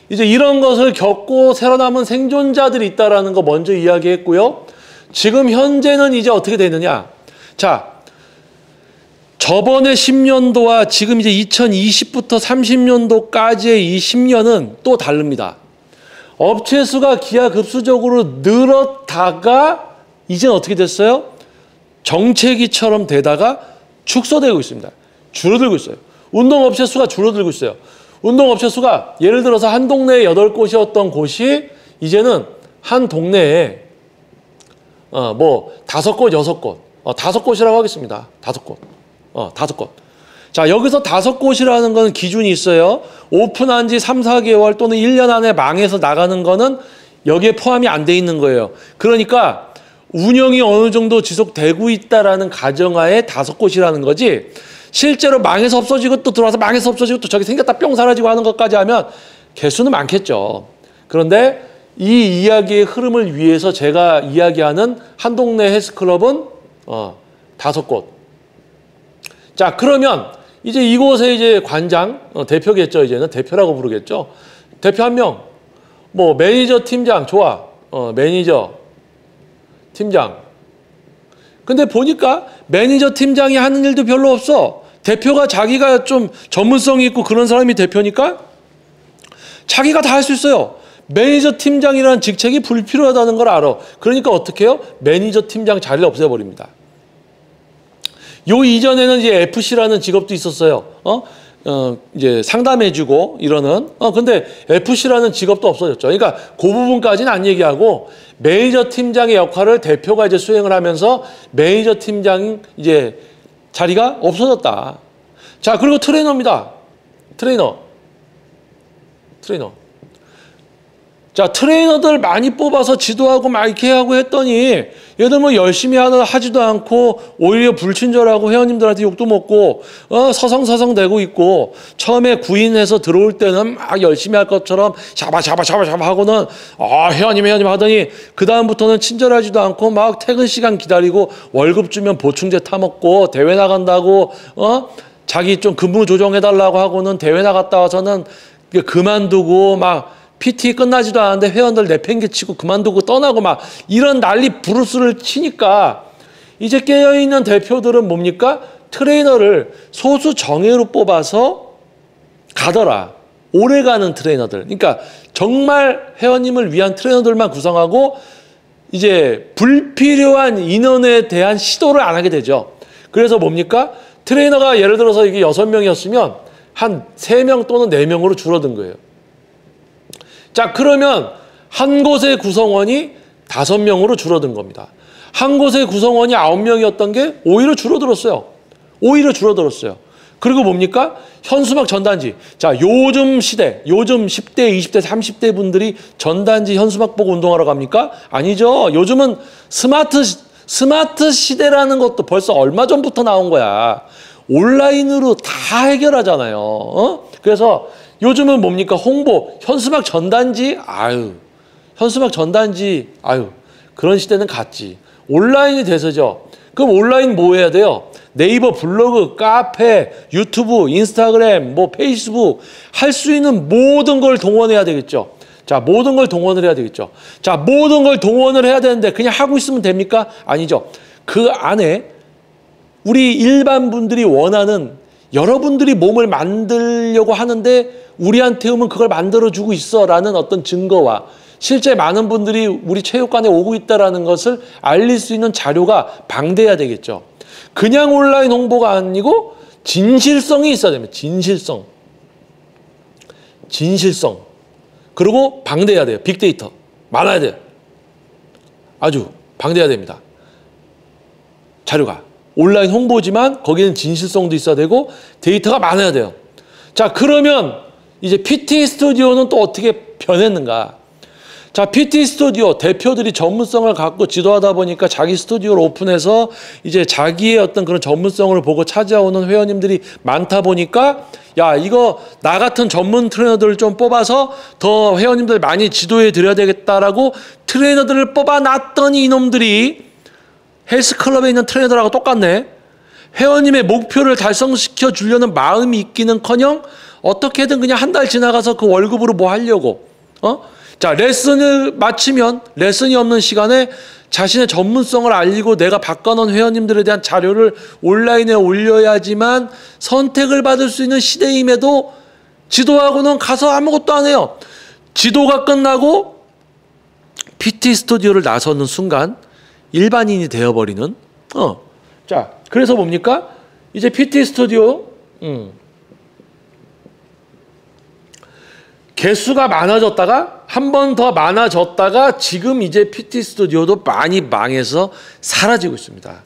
이제 이런 것을 겪고 살아남은 생존자들이 있다라는 거 먼저 이야기했고요. 지금 현재는 이제 어떻게 되느냐. 자, 저번에 10년도와 지금 이제 2020부터 30년도까지의 이 10년은 또 다릅니다. 업체 수가 기하급수적으로 늘었다가 이제는 어떻게 됐어요? 정체기처럼 되다가 축소되고 있습니다. 줄어들고 있어요. 운동업체 수가 줄어들고 있어요. 운동업체 수가 예를 들어서 한 동네에 8곳이었던 곳이 이제는 한 동네에 5곳, 6곳, 5곳이라고 하겠습니다. 5곳. 5곳. 자, 여기서 5곳이라는 건 기준이 있어요. 오픈한 지 3, 4개월 또는 1년 안에 망해서 나가는 거는 여기에 포함이 안 돼 있는 거예요. 그러니까 운영이 어느 정도 지속되고 있다라는 가정하에 5곳이라는 거지, 실제로 망해서 없어지고 또 들어와서 망해서 없어지고 또 저기 생겼다 뿅 사라지고 하는 것까지 하면 개수는 많겠죠. 그런데 이 이야기의 흐름을 위해서 제가 이야기하는 한 동네 헬스클럽은 5곳. 자, 그러면 이제 이곳에 이제 관장, 대표겠죠. 이제는 대표라고 부르겠죠. 대표 한 명, 뭐 매니저, 팀장, 좋아. 매니저, 팀장. 근데 보니까 매니저, 팀장이 하는 일도 별로 없어. 대표가 자기가 좀 전문성이 있고 그런 사람이 대표니까 자기가 다 할 수 있어요. 매니저, 팀장이라는 직책이 불필요하다는 걸 알아. 그러니까 어떻게 해요? 매니저, 팀장 자리를 없애버립니다. 요 이전에는 이제 FC라는 직업도 있었어요. 이제 상담해주고 이러는. 근데 FC라는 직업도 없어졌죠. 그러니까 그 부분까지는 안 얘기하고 매니저 팀장의 역할을 대표가 이제 수행을 하면서 매니저 팀장 이제 자리가 없어졌다. 자, 그리고 트레이너입니다. 트레이너. 자, 트레이너들 많이 뽑아서 지도하고 막 이렇게 하고 했더니 얘들 뭐 열심히 하지도 않고 오히려 불친절하고 회원님들한테 욕도 먹고 서성서성 대고 있고, 처음에 구인해서 들어올 때는 막 열심히 할 것처럼 샤바 하고는 회원님 하더니 그 다음부터는 친절하지도 않고 막 퇴근 시간 기다리고 월급 주면 보충제 타먹고 대회 나간다고 자기 좀 근무 조정해달라고 하고는 대회 나갔다 와서는 그만두고 막 PT 끝나지도 않았는데 회원들 내팽개치고 그만두고 떠나고 막 이런 난리 부르스를 치니까 이제 깨어있는 대표들은 뭡니까? 트레이너를 소수 정예로 뽑아서 가더라. 오래가는 트레이너들. 그러니까 정말 회원님을 위한 트레이너들만 구성하고 이제 불필요한 인원에 대한 시도를 안 하게 되죠. 그래서 뭡니까? 트레이너가 예를 들어서 이게 6명이었으면 한 3명 또는 4명으로 줄어든 거예요. 자, 그러면 한 곳의 구성원이 5명으로 줄어든 겁니다. 한 곳의 구성원이 9명이었던 게 오히려 줄어들었어요. 그리고 뭡니까? 현수막 전단지. 자, 요즘 시대, 요즘 10대, 20대, 30대 분들이 전단지 현수막 보고 운동하러 갑니까? 아니죠. 요즘은 스마트 시대라는 것도 벌써 얼마 전부터 나온 거야. 온라인으로 다 해결하잖아요. 그래서 요즘은 뭡니까? 홍보, 현수막 전단지, 그런 시대는 갔지. 온라인이 돼서죠. 그럼 온라인 뭐 해야 돼요? 네이버 블로그, 카페, 유튜브, 인스타그램, 뭐 페이스북 할 수 있는 모든 걸 동원해야 되겠죠. 자, 모든 걸 동원을 해야 되겠죠. 자, 모든 걸 동원을 해야 되는데 그냥 하고 있으면 됩니까? 아니죠. 그 안에 우리 일반 분들이 원하는 여러분들이 몸을 만들려고 하는데 우리한테 오면 그걸 만들어주고 있어라는 어떤 증거와 실제 많은 분들이 우리 체육관에 오고 있다는 것을 알릴 수 있는 자료가 방대해야 되겠죠. 그냥 온라인 홍보가 아니고 진실성이 있어야 됩니다. 진실성. 그리고 방대해야 돼요. 빅데이터. 많아야 돼요. 아주 방대해야 됩니다. 자료가. 온라인 홍보지만 거기는 진실성도 있어야 되고 데이터가 많아야 돼요. 자, 그러면 이제 PT 스튜디오는 또 어떻게 변했는가? 자, PT 스튜디오 대표들이 전문성을 갖고 지도하다 보니까 자기 스튜디오를 오픈해서 이제 자기의 어떤 그런 전문성을 보고 찾아오는 회원님들이 많다 보니까 야, 이거 나 같은 전문 트레이너들을 좀 뽑아서 더 회원님들 많이 지도해 드려야 되겠다라고 트레이너들을 뽑아놨더니 이놈들이 헬스클럽에 있는 트레이너들하고 똑같네. 회원님의 목표를 달성시켜 주려는 마음이 있기는커녕 어떻게든 그냥 한 달 지나가서 그 월급으로 뭐 하려고. 자, 레슨을 마치면 레슨이 없는 시간에 자신의 전문성을 알리고 내가 바꿔놓은 회원님들에 대한 자료를 온라인에 올려야지만 선택을 받을 수 있는 시대임에도 지도하고는 가서 아무것도 안 해요. 지도가 끝나고 PT 스튜디오를 나서는 순간 일반인이 되어버리는. 자, 그래서 뭡니까? 이제 PT 스튜디오 개수가 많아졌다가 한 번 더 많아졌다가 지금 이제 PT 스튜디오도 많이 망해서 사라지고 있습니다.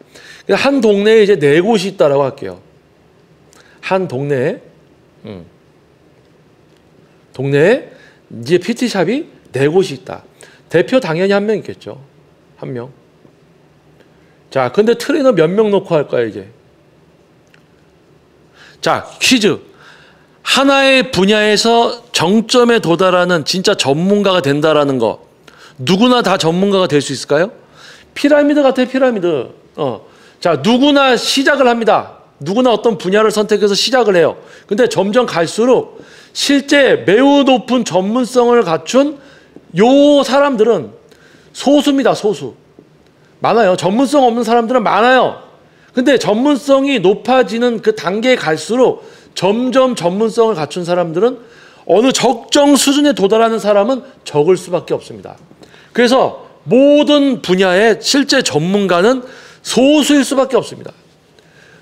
한 동네에 이제 4곳이 있다라고 할게요. 한 동네에 이제 PT샵이 4곳이 있다. 대표 당연히 한 명 있겠죠. 한 명. 자, 근데 트레이너 몇 명 놓고 할까요, 이제? 자, 퀴즈. 하나의 분야에서 정점에 도달하는 진짜 전문가가 된다라는 거 누구나 다 전문가가 될 수 있을까요? 피라미드 같아요. 피라미드. 자, 누구나 시작을 합니다. 누구나 어떤 분야를 선택해서 시작을 해요. 근데 점점 갈수록 실제 매우 높은 전문성을 갖춘 요 사람들은 소수입니다. 소수. 많아요. 전문성 없는 사람들은 많아요. 근데 전문성이 높아지는 그 단계에 갈수록 점점 전문성을 갖춘 사람들은 어느 적정 수준에 도달하는 사람은 적을 수밖에 없습니다. 그래서 모든 분야의 실제 전문가는 소수일 수밖에 없습니다.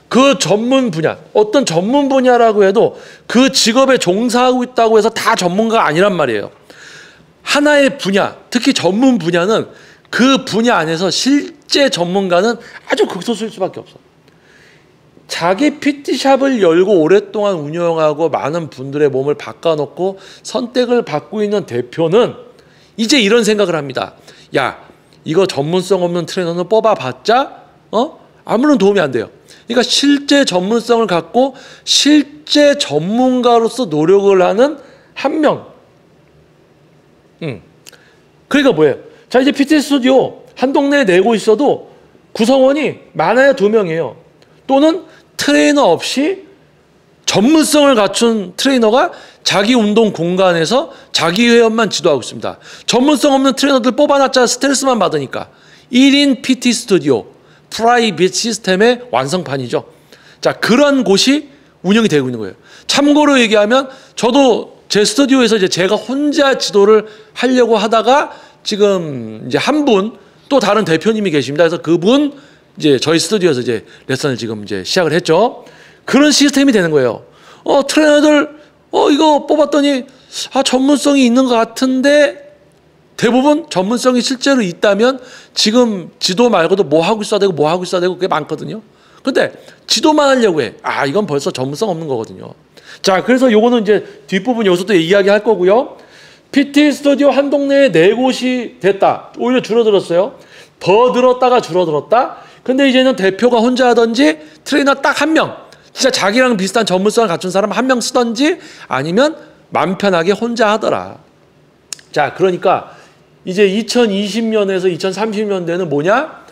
그 전문 분야, 어떤 전문 분야라고 해도 그 직업에 종사하고 있다고 해서 다 전문가가 아니란 말이에요. 하나의 분야, 특히 전문 분야는 그 분야 안에서 실제 전문가는 아주 극소수일 수밖에 없어. 자기 PT샵을 열고 오랫동안 운영하고 많은 분들의 몸을 바꿔놓고 선택을 받고 있는 대표는 이제 이런 생각을 합니다. 야, 이거 전문성 없는 트레이너는 뽑아봤자 아무런 도움이 안 돼요. 그러니까 실제 전문성을 갖고 실제 전문가로서 노력을 하는 한 명. 그러니까 뭐예요? 자, 이제 PT 스튜디오 한 동네에 내고 있어도 구성원이 많아야 2명이에요. 또는 트레이너 없이 전문성을 갖춘 트레이너가 자기 운동 공간에서 자기 회원만 지도하고 있습니다. 전문성 없는 트레이너들 뽑아놨자 스트레스만 받으니까 1인 PT 스튜디오 프라이빗 시스템의 완성판이죠. 자, 그런 곳이 운영이 되고 있는 거예요. 참고로 얘기하면 저도 제 스튜디오에서 이제 제가 혼자 지도를 하려고 하다가 지금 이제 한 분 또 다른 대표님이 계십니다. 그래서 그분 이제 저희 스튜디오에서 이제 레슨을 지금 이제 시작을 했죠. 그런 시스템이 되는 거예요. 트레이너들 이거 뽑았더니 전문성이 있는 것 같은데 대부분 전문성이 실제로 있다면 지금 지도 말고도 뭐 하고 있어야 되고 뭐 하고 있어야 되고 그게 많거든요. 근데 지도만 하려고 해. 이건 벌써 전문성 없는 거거든요. 자, 그래서 요거는 이제 뒷부분 여기서 또 이야기할 거고요. PT 스튜디오 한 동네에 4곳이 됐다. 오히려 줄어들었어요. 더 늘었다가 줄어들었다. 근데 이제는 대표가 혼자 하든지 트레이너 딱 한 명, 진짜 자기랑 비슷한 전문성을 갖춘 사람 한 명 쓰든지 아니면 맘 편하게 혼자 하더라. 자, 그러니까 이제 2020년에서 2030년대는 뭐냐?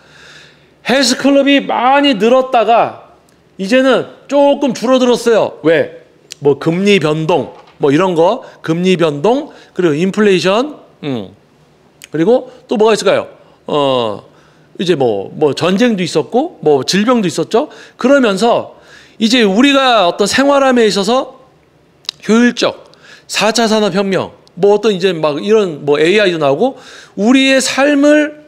헬스클럽이 많이 늘었다가 이제는 조금 줄어들었어요. 왜? 뭐 금리 변동, 뭐 이런 거, 금리 변동, 그리고 인플레이션, 그리고 또 뭐가 있을까요? 이제 뭐 전쟁도 있었고, 뭐 질병도 있었죠. 그러면서 이제 우리가 어떤 생활함에 있어서 효율적 4차 산업혁명, 뭐 어떤 이제 막 이런 뭐 AI도 나오고 우리의 삶을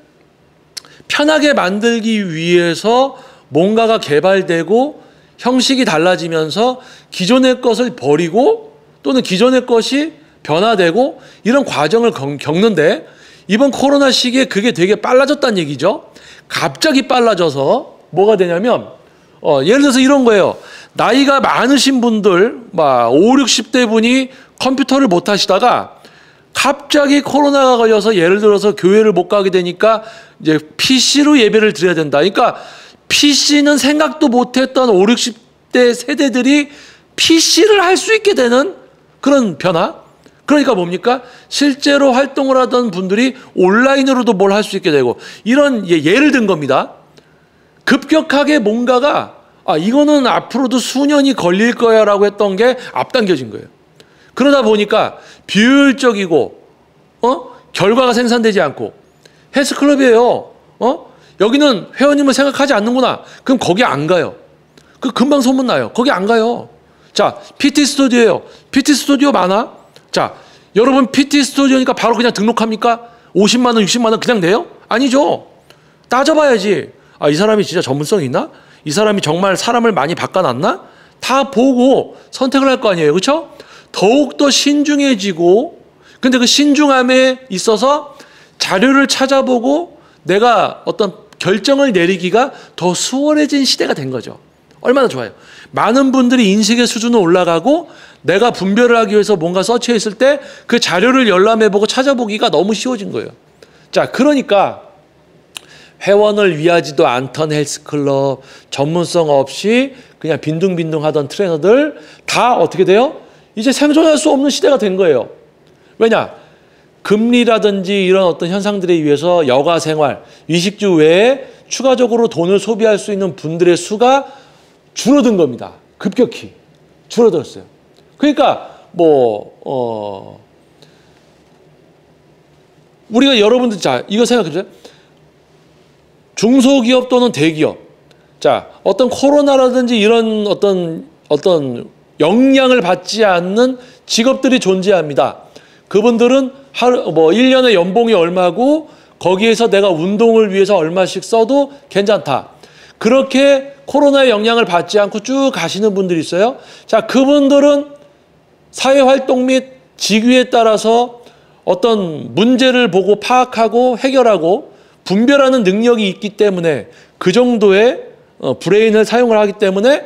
편하게 만들기 위해서 뭔가가 개발되고 형식이 달라지면서 기존의 것을 버리고 또는 기존의 것이 변화되고 이런 과정을 겪는데 이번 코로나 시기에 그게 되게 빨라졌다는 얘기죠. 갑자기 빨라져서 뭐가 되냐면 예를 들어서 이런 거예요. 나이가 많으신 분들 막 5, 60대 분이 컴퓨터를 못 하시다가 갑자기 코로나가 걸려서 예를 들어서 교회를 못 가게 되니까 이제 PC로 예배를 드려야 된다. 그러니까 PC는 생각도 못했던 5, 60대 세대들이 PC를 할 수 있게 되는 그런 변화. 그러니까 뭡니까? 실제로 활동을 하던 분들이 온라인으로도 뭘 할 수 있게 되고 이런 예를 든 겁니다. 급격하게 뭔가가 이거는 앞으로도 수년이 걸릴 거야 라고 했던 게 앞당겨진 거예요. 그러다 보니까 비효율적이고 결과가 생산되지 않고 헬스클럽이에요. 여기는 회원님을 생각하지 않는구나. 그럼 거기 안 가요. 그 금방 소문나요. 거기 안 가요. 자, PT 스튜디오예요. PT 스튜디오 많아? 자, 여러분 PT 스튜디오니까 바로 그냥 등록합니까? 50만 원, 60만 원 그냥 내요? 아니죠. 따져봐야지. 이 사람이 진짜 전문성이 있나? 이 사람이 정말 사람을 많이 바꿔놨나? 다 보고 선택을 할 거 아니에요. 그렇죠? 더욱더 신중해지고 근데 그 신중함에 있어서 자료를 찾아보고 내가 어떤 결정을 내리기가 더 수월해진 시대가 된 거죠. 얼마나 좋아요. 많은 분들이 인식의 수준은 올라가고 내가 분별을 하기 위해서 뭔가 서치했을 때 그 자료를 열람해보고 찾아보기가 너무 쉬워진 거예요. 자, 그러니까 회원을 위하지도 않던 헬스클럽, 전문성 없이 그냥 빈둥빈둥 하던 트레이너들 다 어떻게 돼요? 이제 생존할 수 없는 시대가 된 거예요. 왜냐? 금리라든지 이런 어떤 현상들에 의해서 여가 생활, 의식주 외에 추가적으로 돈을 소비할 수 있는 분들의 수가 줄어든 겁니다. 급격히 줄어들었어요. 그러니까 우리가 여러분들 자 이거 생각해 보세요. 중소기업 또는 대기업, 자 어떤 코로나라든지 이런 어떤 영향을 받지 않는 직업들이 존재합니다. 그분들은 1년에 연봉이 얼마고 거기에서 내가 운동을 위해서 얼마씩 써도 괜찮다. 그렇게 코로나의 영향을 받지 않고 쭉 가시는 분들이 있어요. 자, 그분들은 사회활동 및 직위에 따라서 어떤 문제를 보고 파악하고 해결하고 분별하는 능력이 있기 때문에 그 정도의 브레인을 사용을 하기 때문에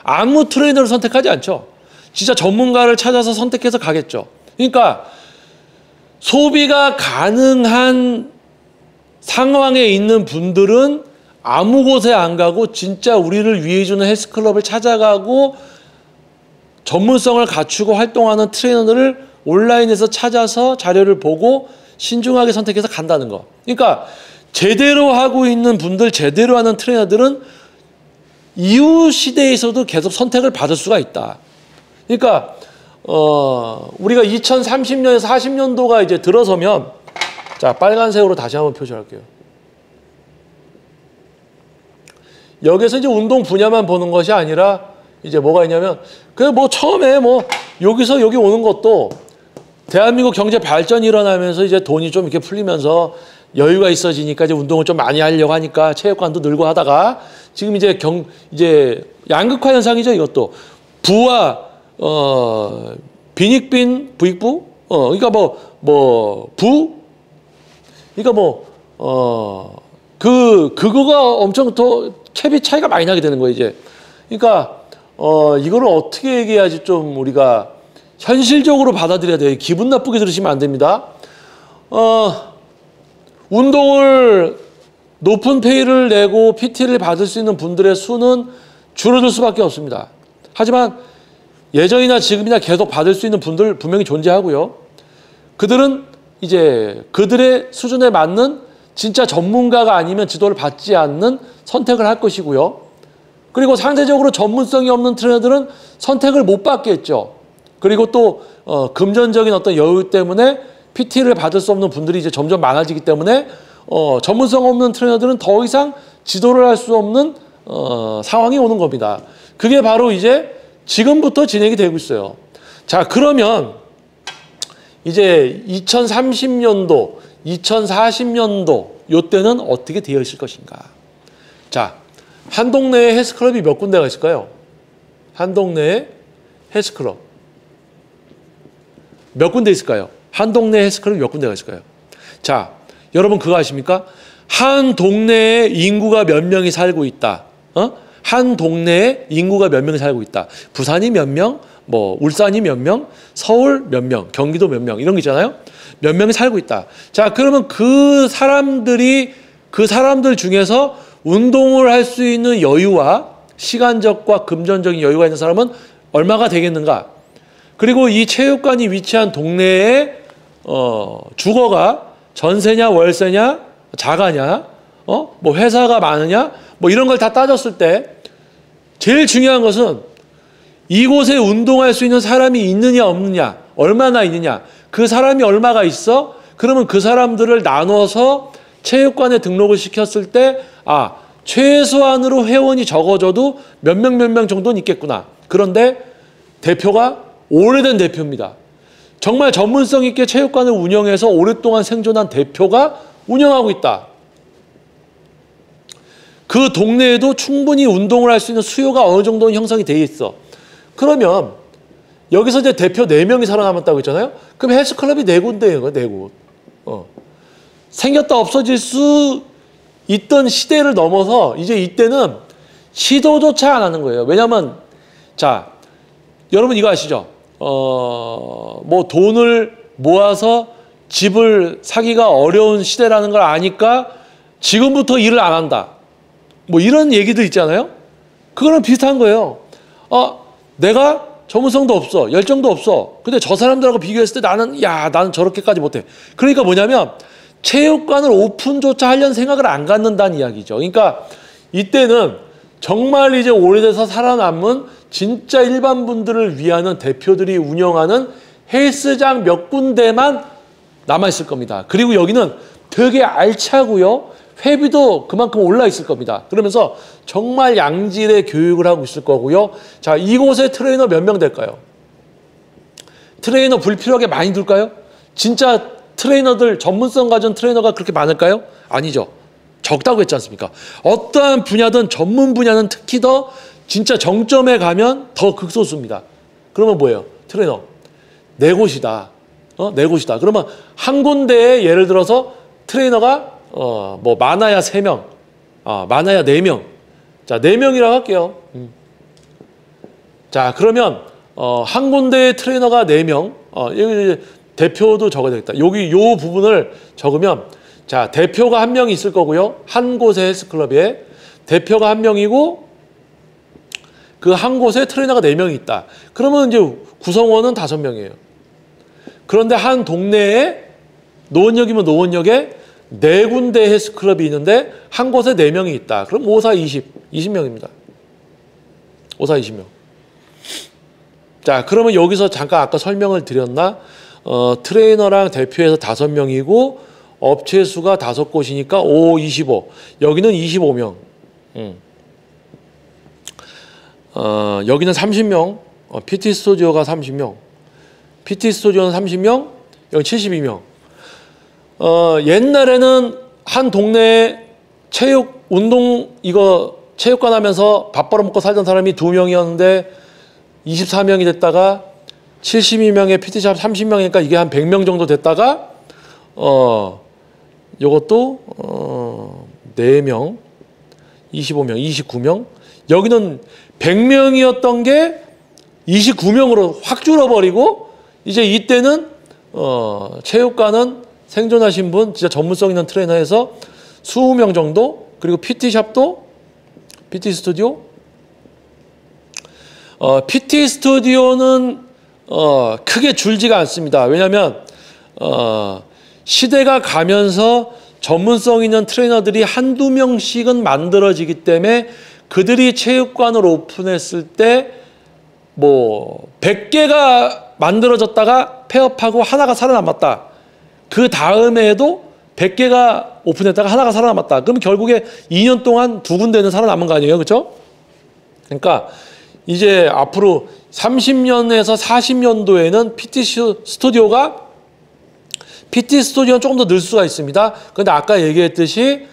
아무 트레이너를 선택하지 않죠. 진짜 전문가를 찾아서 선택해서 가겠죠. 그러니까 소비가 가능한 상황에 있는 분들은 아무 곳에 안 가고 진짜 우리를 위해주는 헬스클럽을 찾아가고 전문성을 갖추고 활동하는 트레이너들을 온라인에서 찾아서 자료를 보고 신중하게 선택해서 간다는 거. 그러니까 제대로 하고 있는 분들, 제대로 하는 트레이너들은 이후 시대에서도 계속 선택을 받을 수가 있다. 그러니까 우리가 2030년에서 40년도가 이제 들어서면 자, 빨간색으로 다시 한번 표시할게요. 여기서 이제 운동 분야만 보는 것이 아니라 이제 뭐가 있냐면 처음에 여기서 여기 오는 것도 대한민국 경제 발전이 일어나면서 이제 돈이 좀 이렇게 풀리면서 여유가 있어지니까 이제 운동을 좀 많이 하려고 하니까 체육관도 늘고 하다가 지금 이제 양극화 현상이죠. 이것도 부와 빈익빈 부익부 그러니까 그거가 엄청 더 캡이 차이가 많이 나게 되는 거예요, 이제. 그러니까 이거를 어떻게 얘기해야지 좀 우리가 현실적으로 받아들여야 돼요. 기분 나쁘게 들으시면 안 됩니다. 운동을 높은 페이를 내고 PT를 받을 수 있는 분들의 수는 줄어들 수밖에 없습니다. 하지만 예전이나 지금이나 계속 받을 수 있는 분들 분명히 존재하고요. 그들은 이제 그들의 수준에 맞는 진짜 전문가가 아니면 지도를 받지 않는 선택을 할 것이고요. 그리고 상대적으로 전문성이 없는 트레이너들은 선택을 못 받겠죠. 그리고 또 금전적인 어떤 여유 때문에 PT를 받을 수 없는 분들이 이제 점점 많아지기 때문에 전문성 없는 트레이너들은 더 이상 지도를 할 수 없는 상황이 오는 겁니다. 그게 바로 이제 지금부터 진행이 되고 있어요. 자, 그러면 이제 2030년도, 2040년도 요때는 어떻게 되어 있을 것인가? 자, 한 동네에 헬스클럽이 몇 군데가 있을까요? 한 동네에 헬스클럽 몇 군데 있을까요? 한 동네에 헬스클럽이 몇 군데가 있을까요? 자, 여러분 그거 아십니까? 한 동네에 인구가 몇 명이 살고 있다. 한 동네에 인구가 몇 명이 살고 있다. 부산이 몇 명, 뭐 울산이 몇 명, 서울 몇 명, 경기도 몇 명 이런 거 있잖아요. 몇 명이 살고 있다. 자, 그러면 그 사람들 중에서 운동을 할 수 있는 여유와 시간적과 금전적인 여유가 있는 사람은 얼마가 되겠는가? 그리고 이 체육관이 위치한 동네에 주거가 전세냐 월세냐 자가냐 뭐 회사가 많으냐 뭐 이런 걸 다 따졌을 때 제일 중요한 것은 이곳에 운동할 수 있는 사람이 있느냐 없느냐, 얼마나 있느냐, 그 사람이 얼마가 있어? 그러면 그 사람들을 나눠서 체육관에 등록을 시켰을 때 최소한으로 회원이 적어져도 몇 명 정도는 있겠구나. 그런데 대표가 오래된 대표입니다. 정말 전문성 있게 체육관을 운영해서 오랫동안 생존한 대표가 운영하고 있다. 그 동네에도 충분히 운동을 할 수 있는 수요가 어느 정도는 형성이 돼 있어. 그러면 여기서 이제 대표 4명이 살아남았다고 했잖아요. 그럼 헬스클럽이 4군데예요. 4곳. 생겼다 없어질 수 있던 시대를 넘어서 이제 이때는 시도조차 안 하는 거예요. 왜냐하면 자, 여러분 이거 아시죠? 뭐 돈을 모아서 집을 사기가 어려운 시대라는 걸 아니까 지금부터 일을 안 한다. 뭐 이런 얘기들 있잖아요. 그거랑 비슷한 거예요. 내가 전문성도 없어, 열정도 없어. 근데 저 사람들하고 비교했을 때 나는 저렇게까지 못해. 그러니까 뭐냐면 체육관을 오픈조차 하려는 생각을 안 갖는다는 이야기죠. 그러니까 이때는 정말 이제 오래돼서 살아남은 진짜 일반 분들을 위한 대표들이 운영하는 헬스장 몇 군데만 남아있을 겁니다. 그리고 여기는 되게 알차고요. 회비도 그만큼 올라 있을 겁니다. 그러면서 정말 양질의 교육을 하고 있을 거고요. 자, 이곳에 트레이너 몇 명 될까요? 트레이너 불필요하게 많이 둘까요? 진짜 트레이너들, 전문성 가진 트레이너가 그렇게 많을까요? 아니죠. 적다고 했지 않습니까? 어떠한 분야든 전문 분야는 특히 더 진짜 정점에 가면 더 극소수입니다. 그러면 뭐예요? 트레이너. 4곳이다. 4곳이다. 그러면 한 군데에 예를 들어서 트레이너가 뭐 많아야 3명, 많아야 4명. 자, 4명이라고 할게요. 자, 그러면 한 군데에 트레이너가 4명. 여기 대표도 적어야 되겠다. 여기 요 부분을 적으면 자, 대표가 1명이 있을 거고요. 한 곳의 헬스클럽에 대표가 1명이고 그 한 곳에 트레이너가 4명이 있다. 그러면 이제 구성원은 5명이에요. 그런데 한 동네에 노원역이면 노원역에 4군데 헬스클럽이 있는데 한 곳에 4명이 있다. 그럼 5, 4, 20명입니다. 5, 4, 20명. 자, 그러면 여기서 잠깐 아까 설명을 드렸나? 트레이너랑 대표에서 5명이고 업체 수가 5곳이니까 5, 25. 여기는 25명. 여기는 30명. PT 스튜디오가 30명. PT 스튜디오는 30명. 여기 72명. 옛날에는 한 동네에 체육관 하면서 밥 벌어먹고 살던 사람이 2명이었는데 24명이 됐다가 72명의 PT샵 30명이니까 이게 한 100명 정도 됐다가 요것도 4명, 25명, 29명. 여기는 100명이었던 게 29명으로 확 줄어버리고 이제 이때는 체육관은 생존하신 분, 진짜 전문성 있는 트레이너에서 20명 정도, 그리고 PT샵도, PT 스튜디오. PT 스튜디오는 크게 줄지가 않습니다. 왜냐하면 시대가 가면서 전문성 있는 트레이너들이 한두 명씩은 만들어지기 때문에 그들이 체육관을 오픈했을 때 뭐 100개가 만들어졌다가 폐업하고 하나가 살아남았다. 그 다음에도 100개가 오픈했다가 하나가 살아남았다. 그럼 결국에 2년 동안 두 군데는 살아남은 거 아니에요? 그렇죠? 그러니까 이제 앞으로 30년에서 40년도에는 PT 스튜디오는 조금 더 늘 수가 있습니다. 그런데 아까 얘기했듯이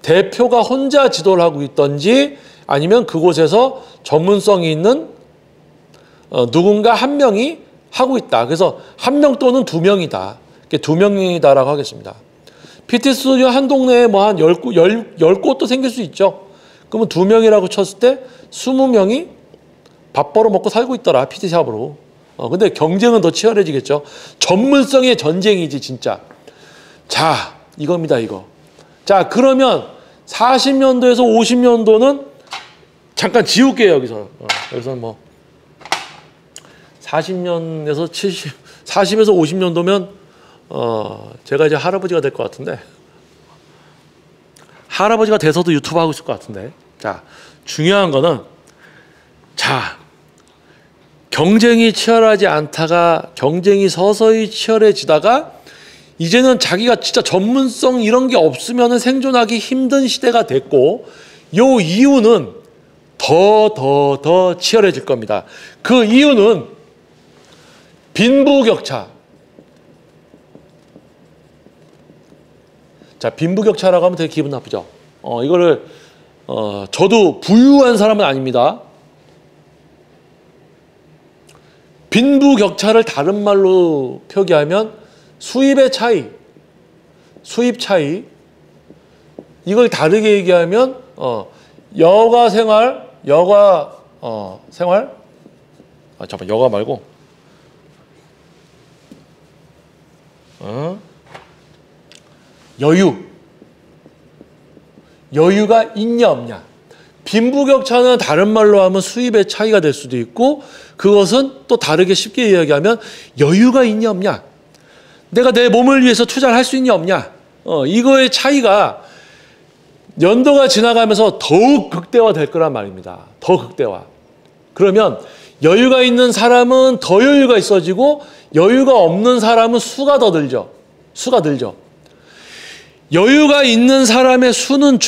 대표가 혼자 지도를 하고 있든지 아니면 그곳에서 전문성이 있는 누군가 한 명이 하고 있다. 그래서 한 명 또는 두 명이다. 두 명이다라고 하겠습니다. PT 스튜디오 한 동네에 뭐 한 10곳도 생길 수 있죠. 그러면 두 명이라고 쳤을 때 20명이 밥 벌어 먹고 살고 있더라. PT샵으로. 근데 경쟁은 더 치열해지겠죠. 전문성의 전쟁이지 진짜. 자, 이겁니다. 이거. 자, 그러면 40년도에서 50년도는 잠깐 지울게요. 여기서 뭐 40년에서 40에서 50년도면 제가 이제 할아버지가 될 것 같은데, 할아버지가 돼서도 유튜브 하고 있을 것 같은데, 자, 중요한 거는, 자, 경쟁이 치열하지 않다가 경쟁이 서서히 치열해지다가 이제는 자기가 진짜 전문성 이런 게 없으면 생존하기 힘든 시대가 됐고, 요 이유는 더 치열해질 겁니다. 그 이유는 빈부격차. 자, 빈부격차라고 하면 되게 기분 나쁘죠. 이거를 저도 부유한 사람은 아닙니다. 빈부격차를 다른 말로 표기하면 수입의 차이, 수입 차이. 이걸 다르게 얘기하면 여가 생활, 잠깐 여가 말고 여유가 있냐 없냐. 빈부격차는 다른 말로 하면 수입의 차이가 될 수도 있고, 그것은 또 다르게 쉽게 이야기하면 여유가 있냐 없냐. 내가 내 몸을 위해서 투자를 할 수 있냐 없냐. 이거의 차이가 연도가 지나가면서 더욱 극대화될 거란 말입니다. 더 극대화. 그러면 여유가 있는 사람은 더 여유가 있어지고 여유가 없는 사람은 수가 더 늘죠. 수가 늘죠. 여유가 있는 사람의 수는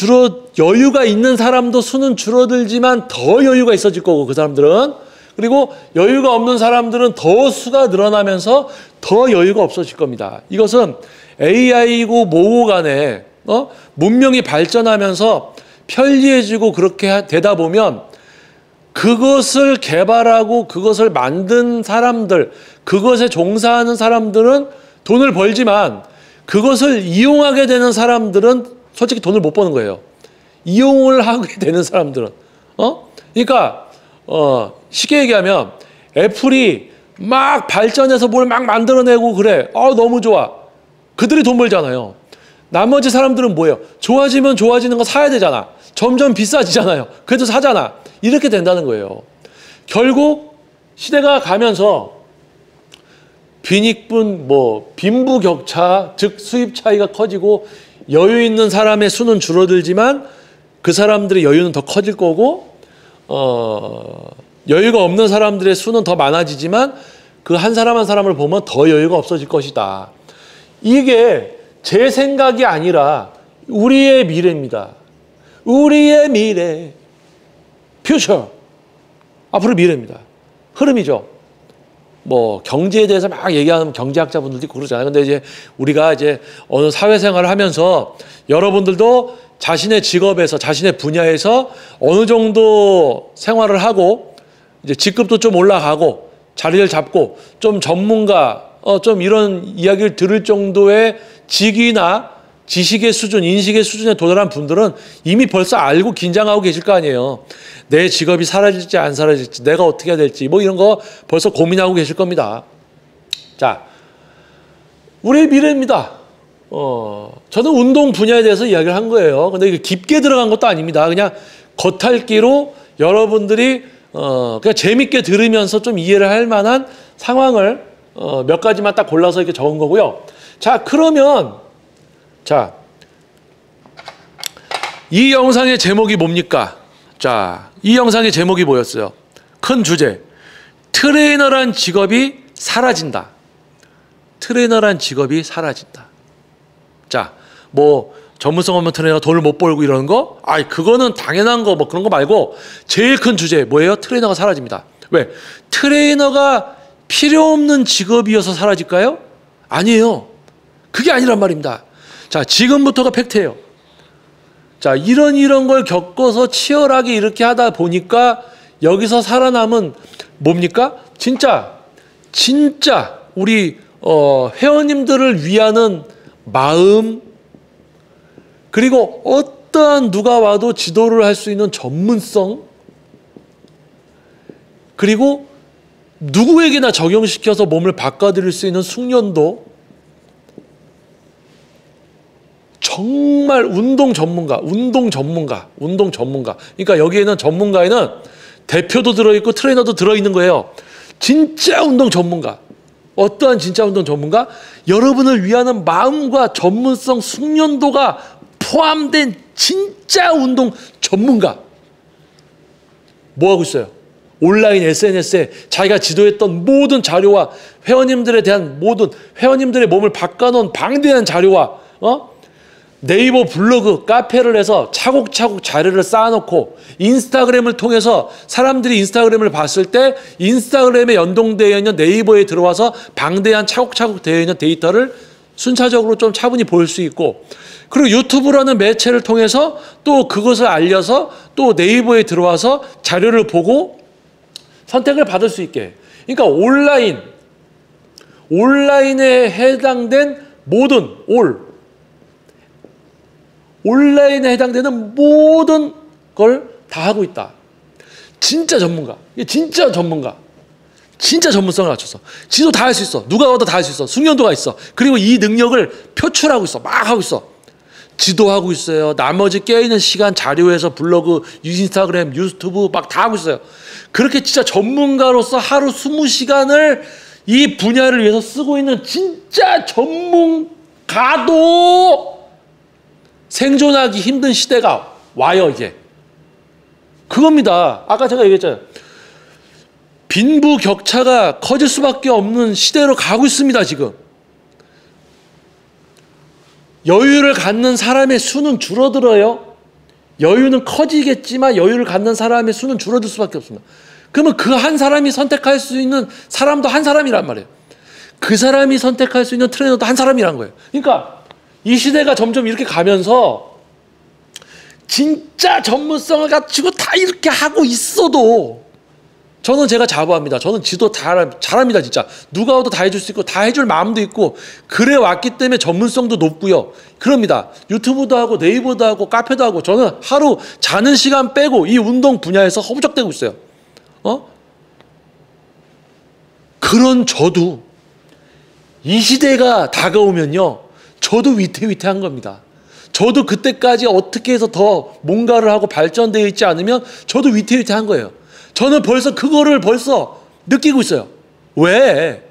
여유가 있는 사람도 수는 줄어들지만 더 여유가 있어질 거고, 그 사람들은. 그리고 여유가 없는 사람들은 더 수가 늘어나면서 더 여유가 없어질 겁니다. 이것은 AI고 뭐고 간에 문명이 발전하면서 편리해지고 그렇게 되다 보면 그것을 개발하고 그것을 만든 사람들, 그것에 종사하는 사람들은 돈을 벌지만 그것을 이용하게 되는 사람들은 솔직히 돈을 못 버는 거예요. 이용을 하게 되는 사람들은. 그러니까 쉽게 얘기하면 애플이 막 발전해서 뭘 막 만들어내고 그래. 너무 좋아. 그들이 돈 벌잖아요. 나머지 사람들은 뭐예요? 좋아지면 좋아지는 거 사야 되잖아. 점점 비싸지잖아요. 그래도 사잖아. 이렇게 된다는 거예요. 결국 시대가 가면서 빈부격차, 즉 수입 차이가 커지고 여유 있는 사람의 수는 줄어들지만 그 사람들의 여유는 더 커질 거고, 여유가 없는 사람들의 수는 더 많아지지만 그 한 사람 한 사람을 보면 더 여유가 없어질 것이다. 이게 제 생각이 아니라 우리의 미래입니다. 우리의 미래, 퓨처, 앞으로 미래입니다. 흐름이죠. 뭐 경제에 대해서 막 얘기하는 경제학자분들도 있고 그러잖아요. 근데 이제 우리가 이제 어느 사회생활을 하면서 여러분들도 자신의 직업에서, 자신의 분야에서 어느 정도 생활을 하고 이제 직급도 좀 올라가고 자리를 잡고 좀 전문가, 좀 이런 이야기를 들을 정도의 직위나 지식의 수준, 인식의 수준에 도달한 분들은 이미 벌써 알고 긴장하고 계실 거 아니에요. 내 직업이 사라질지 안 사라질지, 내가 어떻게 해야 될지, 뭐 이런 거 벌써 고민하고 계실 겁니다. 자, 우리의 미래입니다. 저는 운동 분야에 대해서 이야기를 한 거예요. 근데 이게 깊게 들어간 것도 아닙니다. 그냥 겉핥기로 여러분들이 그냥 재밌게 들으면서 좀 이해를 할 만한 상황을 몇 가지만 딱 골라서 이렇게 적은 거고요. 자, 그러면 이 영상의 제목이 뭡니까? 자, 이 영상의 제목이 뭐였어요? 큰 주제. 트레이너란 직업이 사라진다. 트레이너란 직업이 사라진다. 자, 뭐 전문성 없는 트레이너가 돈을 못 벌고 이러는 거? 아이, 그거는 당연한 거 뭐 그런 거 말고 제일 큰 주제 뭐예요? 트레이너가 사라집니다. 왜? 트레이너가 필요 없는 직업이어서 사라질까요? 아니에요. 그게 아니란 말입니다. 자, 지금부터가 팩트예요. 자, 이런 걸 겪어서 치열하게 이렇게 하다 보니까 여기서 살아남은 뭡니까? 진짜 우리 회원님들을 위하는 마음, 그리고 어떠한 누가 와도 지도를 할 수 있는 전문성, 그리고 누구에게나 적용시켜서 몸을 바꿔드릴 수 있는 숙련도, 정말 운동 전문가. 그러니까 여기에는 전문가에는 대표도 들어있고 트레이너도 들어있는 거예요. 진짜 운동 전문가. 어떠한 진짜 운동 전문가? 여러분을 위하는 마음과 전문성, 숙련도가 포함된 진짜 운동 전문가. 뭐 하고 있어요? 온라인 SNS에 자기가 지도했던 모든 자료와 회원님들에 대한 모든 회원님들의 몸을 바꿔놓은 방대한 자료와 네이버 블로그, 카페를 해서 차곡차곡 자료를 쌓아놓고 인스타그램을 통해서 사람들이 인스타그램을 봤을 때 인스타그램에 연동되어 있는 네이버에 들어와서 방대한 차곡차곡 되어 있는 데이터를 순차적으로 좀 차분히 볼 수 있고, 그리고 유튜브라는 매체를 통해서 또 그것을 알려서 또 네이버에 들어와서 자료를 보고 선택을 받을 수 있게. 그러니까 온라인에 해당된 모든 온라인에 해당되는 모든 걸 다 하고 있다. 진짜 전문가. 진짜 전문성을 갖춰서 지도 다 할 수 있어. 누가 와도 다 할 수 있어. 숙련도가 있어. 그리고 이 능력을 표출하고 있어. 막 하고 있어. 지도하고 있어요. 나머지 깨어있는 시간 자료에서 블로그, 인스타그램, 유튜브 막 다 하고 있어요. 그렇게 진짜 전문가로서 하루 20시간을 이 분야를 위해서 쓰고 있는 진짜 전문가도 생존하기 힘든 시대가 와요, 이제. 그겁니다. 아까 제가 얘기했잖아요. 빈부격차가 커질 수밖에 없는 시대로 가고 있습니다, 지금. 여유를 갖는 사람의 수는 줄어들어요. 여유는 커지겠지만 여유를 갖는 사람의 수는 줄어들 수밖에 없습니다. 그러면 그 한 사람이 선택할 수 있는 사람도 한 사람이란 말이에요. 그 사람이 선택할 수 있는 트레이너도 한 사람이란 거예요. 그러니까 이 시대가 점점 이렇게 가면서 진짜 전문성을 갖추고 다 이렇게 하고 있어도 저는 제가 자부합니다. 저는 지도 잘합니다, 진짜. 누가 와도 다 해줄 수 있고 다 해줄 마음도 있고 그래 왔기 때문에 전문성도 높고요. 그럽니다. 유튜브도 하고 네이버도 하고 카페도 하고 저는 하루 자는 시간 빼고 이 운동 분야에서 허부적대고 있어요. 그런 저도 이 시대가 다가오면요, 저도 위태위태한 겁니다. 저도 그때까지 어떻게 해서 더 뭔가를 하고 발전되어 있지 않으면 저도 위태위태한 거예요. 저는 벌써 그거를 느끼고 있어요. 왜?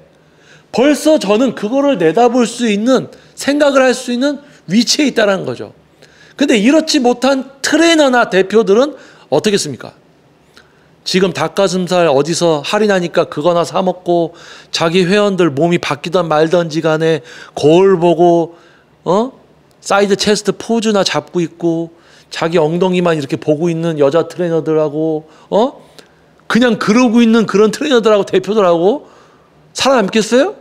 벌써 저는 그거를 내다볼 수 있는, 생각을 할 수 있는 위치에 있다는 거죠. 근데 이렇지 못한 트레이너나 대표들은 어떻겠습니까? 지금 닭가슴살 어디서 할인하니까 그거나 사 먹고 자기 회원들 몸이 바뀌던 말던지 간에 거울 보고 사이드 체스트 포즈나 잡고 있고 자기 엉덩이만 이렇게 보고 있는 여자 트레이너들하고 그냥 그러고 있는 그런 트레이너들하고 대표들하고 살아남겠어요?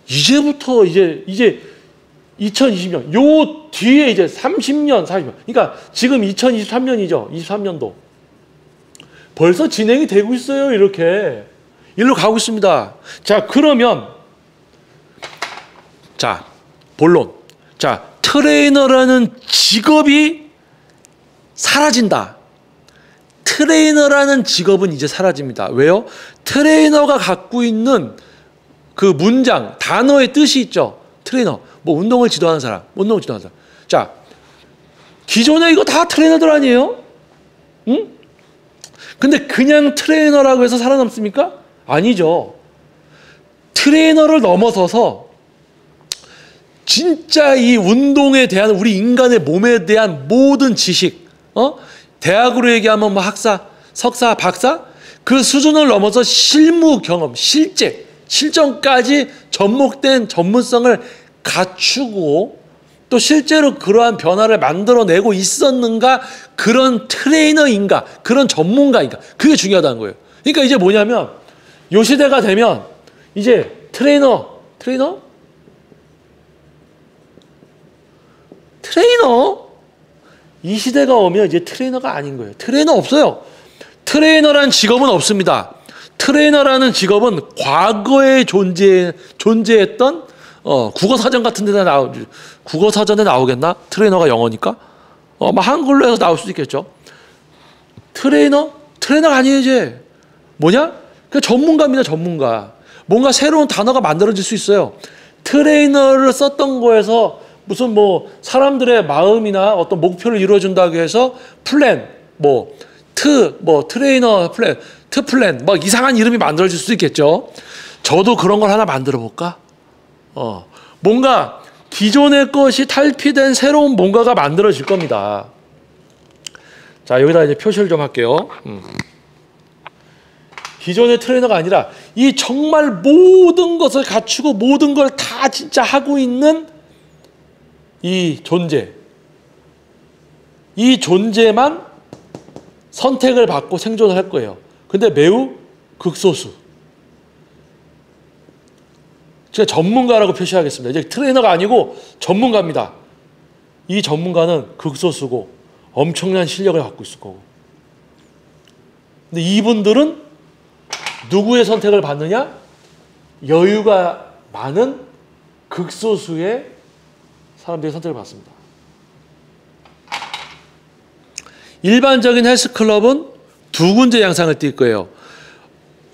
이제부터 이제 2020년 요 뒤에 이제 30년 40년, 그러니까 지금 2023년이죠. 23년도 벌써 진행이 되고 있어요. 이렇게 일로 가고 있습니다. 자, 그러면 자, 본론. 자, 트레이너라는 직업이 사라진다. 트레이너라는 직업은 이제 사라집니다. 왜요? 트레이너가 갖고 있는 그 문장, 단어의 뜻이 있죠. 트레이너, 뭐 운동을 지도하는 사람, 운동을 지도하는 사람. 자, 기존에 이거 다 트레이너들 아니에요? 응? 근데 그냥 트레이너라고 해서 살아남습니까? 아니죠. 트레이너를 넘어서서 진짜 이 운동에 대한 우리 인간의 몸에 대한 모든 지식, 대학으로 얘기하면 뭐 학사, 석사, 박사 그 수준을 넘어서 실무 경험, 실전까지 접목된 전문성을 갖추고 또 실제로 그러한 변화를 만들어내고 있었는가, 그런 트레이너인가, 그런 전문가인가, 그게 중요하다는 거예요. 그러니까 이제 뭐냐면 요 시대가 되면 이제 트레이너 이 시대가 오면 이제 트레이너가 아닌 거예요. 트레이너 없어요. 트레이너라는 직업은 없습니다. 트레이너라는 직업은 과거에 존재했던 국어사전 같은 데다 국어사전에 나오겠나? 트레이너가 영어니까? 한글로 해서 나올 수도 있겠죠. 트레이너가 아니에요, 이제. 뭐냐? 그 전문가입니다, 전문가. 뭔가 새로운 단어가 만들어질 수 있어요. 트레이너를 썼던 거에서 무슨 뭐 사람들의 마음이나 어떤 목표를 이루어준다고 해서 플랜, 트레이너 플랜, 트플랜, 뭐 이상한 이름이 만들어질 수도 있겠죠. 저도 그런 걸 하나 만들어 볼까? 뭔가 기존의 것이 탈피된 새로운 뭔가가 만들어질 겁니다. 자, 여기다 이제 표시를 좀 할게요. 기존의 트레이너가 아니라 이 정말 모든 것을 갖추고 모든 걸 다 진짜 하고 있는 이 존재만 선택을 받고 생존을 할 거예요. 근데 매우 극소수. 제가 전문가라고 표시하겠습니다. 이제 트레이너가 아니고 전문가입니다. 이 전문가는 극소수고 엄청난 실력을 갖고 있을 거고. 근데 이분들은 누구의 선택을 받느냐? 여유가 많은 극소수의 사람들의 선택을 받습니다. 일반적인 헬스클럽은 두 군데 양상을 띌 거예요.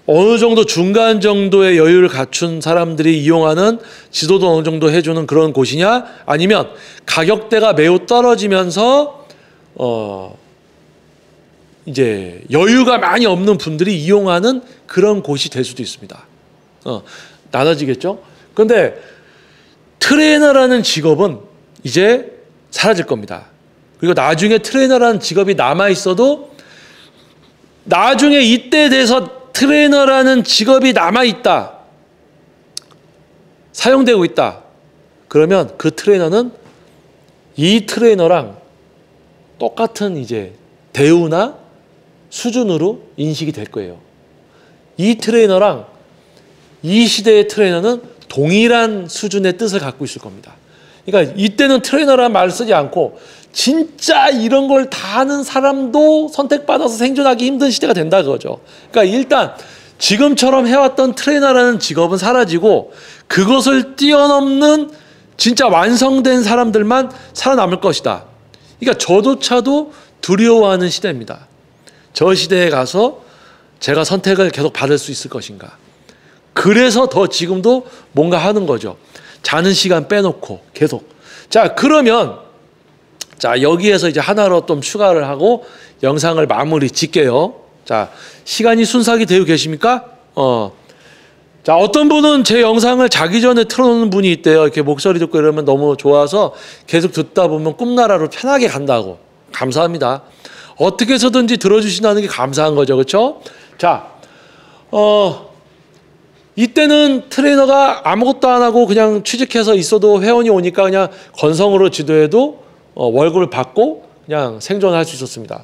어느 정도 중간 정도의 여유를 갖춘 사람들이 이용하는, 지도도 어느 정도 해주는 그런 곳이냐, 아니면 가격대가 매우 떨어지면서 이제 여유가 많이 없는 분들이 이용하는 그런 곳이 될 수도 있습니다. 나눠지겠죠? 근데 트레이너라는 직업은 이제 사라질 겁니다. 그리고 나중에 트레이너라는 직업이 남아있어도 나중에 이때 돼서 트레이너라는 직업이 남아있다, 사용되고 있다, 그러면 그 트레이너는 이 트레이너랑 똑같은 이제 대우나 수준으로 인식이 될 거예요. 이 트레이너랑 이 시대의 트레이너는 동일한 수준의 뜻을 갖고 있을 겁니다. 그러니까 이때는 트레이너라는 말을 쓰지 않고 진짜 이런 걸 다 하는 사람도 선택받아서 생존하기 힘든 시대가 된다 그거죠. 그러니까 일단 지금처럼 해왔던 트레이너라는 직업은 사라지고 그것을 뛰어넘는 진짜 완성된 사람들만 살아남을 것이다. 그러니까 저조차도 두려워하는 시대입니다. 저 시대에 가서 제가 선택을 계속 받을 수 있을 것인가. 그래서 더 지금도 뭔가 하는 거죠. 자는 시간 빼놓고 계속. 자, 그러면 여기에서 이제 하나로 좀 추가를 하고 영상을 마무리 짓게요. 자, 시간이 순삭이 되고 계십니까? 자, 어떤 분은 제 영상을 자기 전에 틀어놓는 분이 있대요. 이렇게 목소리 듣고 이러면 너무 좋아서 계속 듣다 보면 꿈나라로 편하게 간다고. 감사합니다. 어떻게 해서든지 들어주신다는 게 감사한 거죠. 그렇죠? 자, 이때는 트레이너가 아무것도 안 하고 그냥 취직해서 있어도 회원이 오니까 그냥 건성으로 지도해도 월급을 받고 그냥 생존할 수 있었습니다.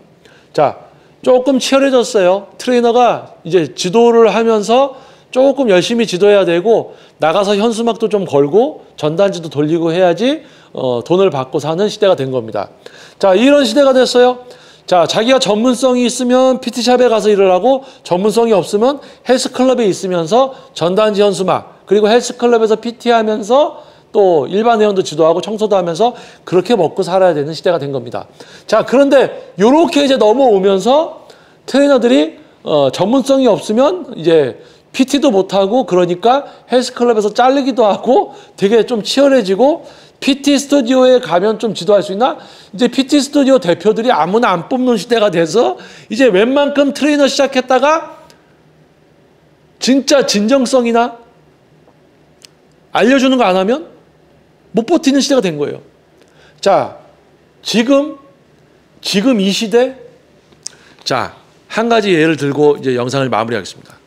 자, 조금 치열해졌어요. 트레이너가 이제 지도를 하면서 조금 열심히 지도해야 되고 나가서 현수막도 좀 걸고 전단지도 돌리고 해야지 돈을 받고 사는 시대가 된 겁니다. 자, 이런 시대가 됐어요. 자, 자기가 전문성이 있으면 PT샵에 가서 일을 하고 전문성이 없으면 헬스클럽에 있으면서 전단지 현수막, 그리고 헬스클럽에서 PT하면서 또 일반 회원도 지도하고 청소도 하면서 그렇게 먹고 살아야 되는 시대가 된 겁니다. 자, 그런데 요렇게 이제 넘어오면서 트레이너들이 전문성이 없으면 이제 PT도 못하고 그러니까 헬스클럽에서 잘리기도 하고 되게 좀 치열해지고 PT 스튜디오에 가면 좀 지도할 수 있나? 이제 PT 스튜디오 대표들이 아무나 안 뽑는 시대가 돼서 이제 웬만큼 트레이너 시작했다가 진짜 진정성이나 알려주는 거 안 하면 못 버티는 시대가 된 거예요. 자, 지금 이 시대, 자, 한 가지 예를 들고 이제 영상을 마무리하겠습니다.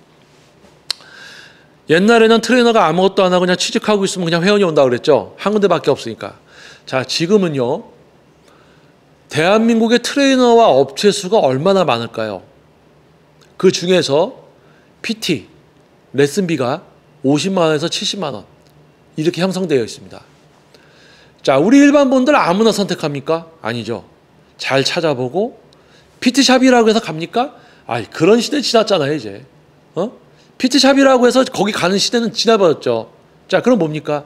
옛날에는 트레이너가 아무것도 안 하고 그냥 취직하고 있으면 그냥 회원이 온다고 그랬죠. 한 군데밖에 없으니까. 자, 지금은요, 대한민국의 트레이너와 업체 수가 얼마나 많을까요? 그 중에서 PT, 레슨비가 50만 원에서 70만 원 이렇게 형성되어 있습니다. 자, 우리 일반 분들 아무나 선택합니까? 아니죠. 잘 찾아보고 PT샵이라고 해서 갑니까? 아이, 그런 시대 지났잖아요, 이제. PT샵이라고 해서 거기 가는 시대는 지나버렸죠. 자, 그럼 뭡니까?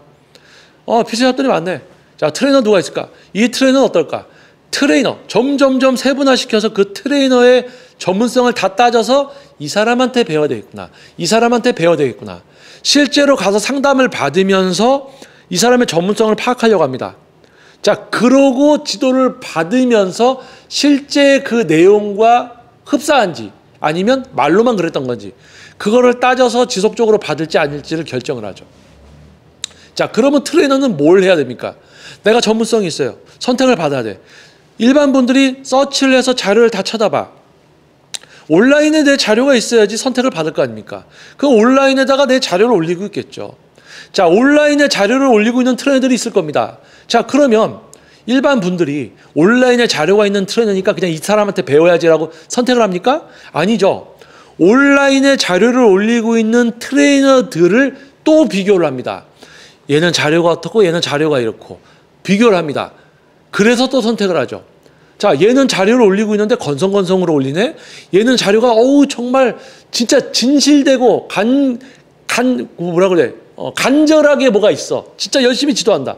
PT샵들이 많네. 자, 트레이너 누가 있을까? 이 트레이너는 어떨까? 트레이너, 점점점 세분화시켜서 그 트레이너의 전문성을 다 따져서 이 사람한테 배워야 되겠구나. 이 사람한테 배워야 되겠구나. 실제로 가서 상담을 받으면서 이 사람의 전문성을 파악하려고 합니다. 자, 그러고 지도를 받으면서 실제 그 내용과 흡사한지 아니면 말로만 그랬던 건지 그거를 따져서 지속적으로 받을지 아닐지를 결정을 하죠. 자, 그러면 트레이너는 뭘 해야 됩니까? 내가 전문성이 있어요. 선택을 받아야 돼. 일반 분들이 서치를 해서 자료를 다 찾아봐. 온라인에 내 자료가 있어야지 선택을 받을 거 아닙니까? 그 온라인에다가 내 자료를 올리고 있겠죠. 자, 온라인에 자료를 올리고 있는 트레이너들이 있을 겁니다. 자, 그러면 일반 분들이 온라인에 자료가 있는 트레이너니까 그냥 이 사람한테 배워야지라고 선택을 합니까? 아니죠. 온라인에 자료를 올리고 있는 트레이너들을 또 비교를 합니다. 얘는 자료가 어떻고 얘는 자료가 이렇고 비교를 합니다. 그래서 또 선택을 하죠. 자, 얘는 자료를 올리고 있는데 건성건성으로 올리네. 얘는 자료가 정말 진짜 진실되고 뭐라 그래? 간절하게 뭐가 있어. 진짜 열심히 지도한다.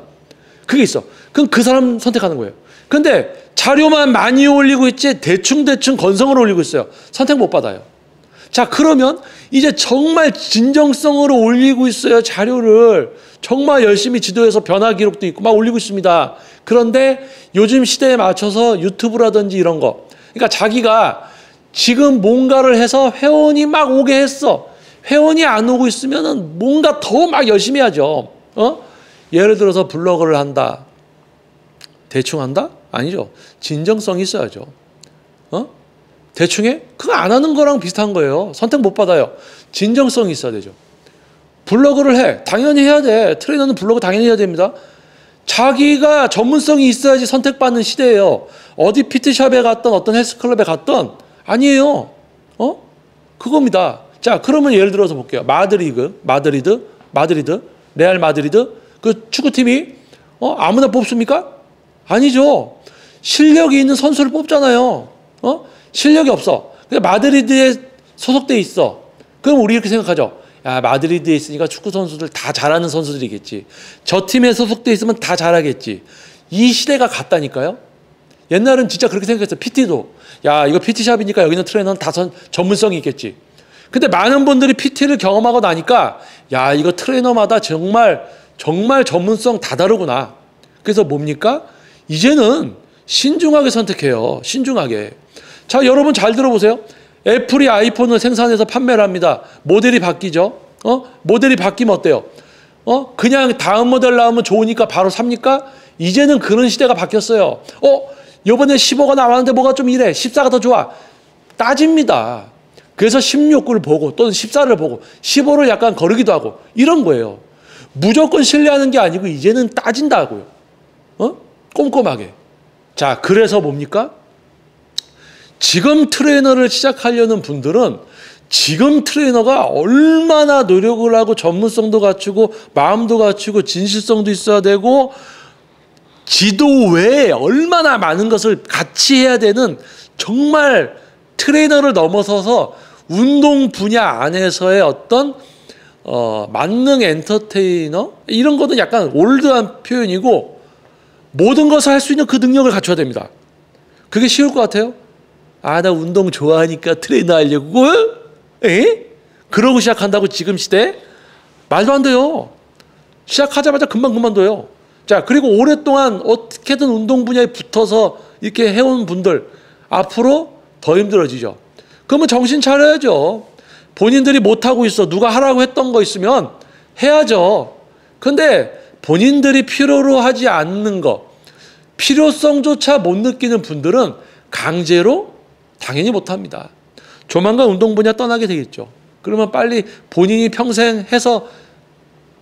그게 있어. 그럼 그 사람 선택하는 거예요. 근데 자료만 많이 올리고 있지 대충 건성으로 올리고 있어요. 선택 못 받아요. 자, 그러면 이제 정말 진정성으로 올리고 있어요. 자료를 정말 열심히 지도해서 변화 기록도 있고 막 올리고 있습니다. 그런데 요즘 시대에 맞춰서 유튜브라든지 이런 거, 그러니까 자기가 지금 뭔가를 해서 회원이 막 오게 했어. 회원이 안 오고 있으면은 뭔가 더 막 열심히 하죠. 예를 들어서 블로그를 한다. 대충 한다? 아니죠. 진정성이 있어야죠. 대충 해? 그거 안 하는 거랑 비슷한 거예요. 선택 못 받아요. 진정성이 있어야 되죠. 블로그를 해. 당연히 해야 돼. 트레이너는 블로그 당연히 해야 됩니다. 자기가 전문성이 있어야지 선택받는 시대예요. 어디 PT샵에 갔던 어떤 헬스클럽에 갔던 아니에요. 그겁니다. 자, 그러면 예를 들어서 볼게요. 마드리드, 레알 마드리드 그 축구팀이 아무나 뽑습니까? 아니죠. 실력이 있는 선수를 뽑잖아요. 실력이 없어. 근데 마드리드에 소속돼 있어. 그럼 우리 이렇게 생각하죠. 야, 마드리드에 있으니까 축구 선수들 다 잘하는 선수들이겠지. 저 팀에 소속돼 있으면 다 잘하겠지. 이 시대가 갔다니까요. 옛날은 진짜 그렇게 생각했어요. PT도. 야, 이거 PT샵이니까 여기는 트레이너는 다 전문성이 있겠지. 근데 많은 분들이 PT를 경험하고 나니까 야, 이거 트레이너마다 정말 전문성 다 다르구나. 그래서 뭡니까? 이제는 신중하게 선택해요. 신중하게. 자, 여러분 잘 들어보세요. 애플이 아이폰을 생산해서 판매를 합니다. 모델이 바뀌죠. 모델이 바뀌면 어때요? 그냥 다음 모델 나오면 좋으니까 바로 삽니까? 이제는 그런 시대가 바뀌었어요. 이번에 15가 나왔는데 뭐가 좀 이래. 14가 더 좋아. 따집니다. 그래서 16을 보고 또는 14를 보고 15를 약간 거르기도 하고 이런 거예요. 무조건 신뢰하는 게 아니고 이제는 따진다고요. 꼼꼼하게. 자, 그래서 뭡니까? 지금 트레이너를 시작하려는 분들은 지금 트레이너가 얼마나 노력을 하고 전문성도 갖추고 마음도 갖추고 진실성도 있어야 되고 지도 외에 얼마나 많은 것을 같이 해야 되는 정말 트레이너를 넘어서서 운동 분야 안에서의 어떤 만능 엔터테이너 이런 것은 약간 올드한 표현이고 모든 것을 할 수 있는 그 능력을 갖춰야 됩니다. 그게 쉬울 것 같아요? 아, 나 운동 좋아하니까 트레이너 하려고? 그러고 시작한다고 지금 시대? 말도 안 돼요. 시작하자마자 금방 그만둬요. 자, 그리고 오랫동안 어떻게든 운동 분야에 붙어서 이렇게 해온 분들 앞으로 더 힘들어지죠. 그러면 정신 차려야죠. 본인들이 못하고 있어. 누가 하라고 했던 거 있으면 해야죠. 근데 본인들이 필요로 하지 않는 거, 필요성조차 못 느끼는 분들은 강제로 당연히 못합니다. 조만간 운동 분야 떠나게 되겠죠. 그러면 빨리 본인이 평생 해서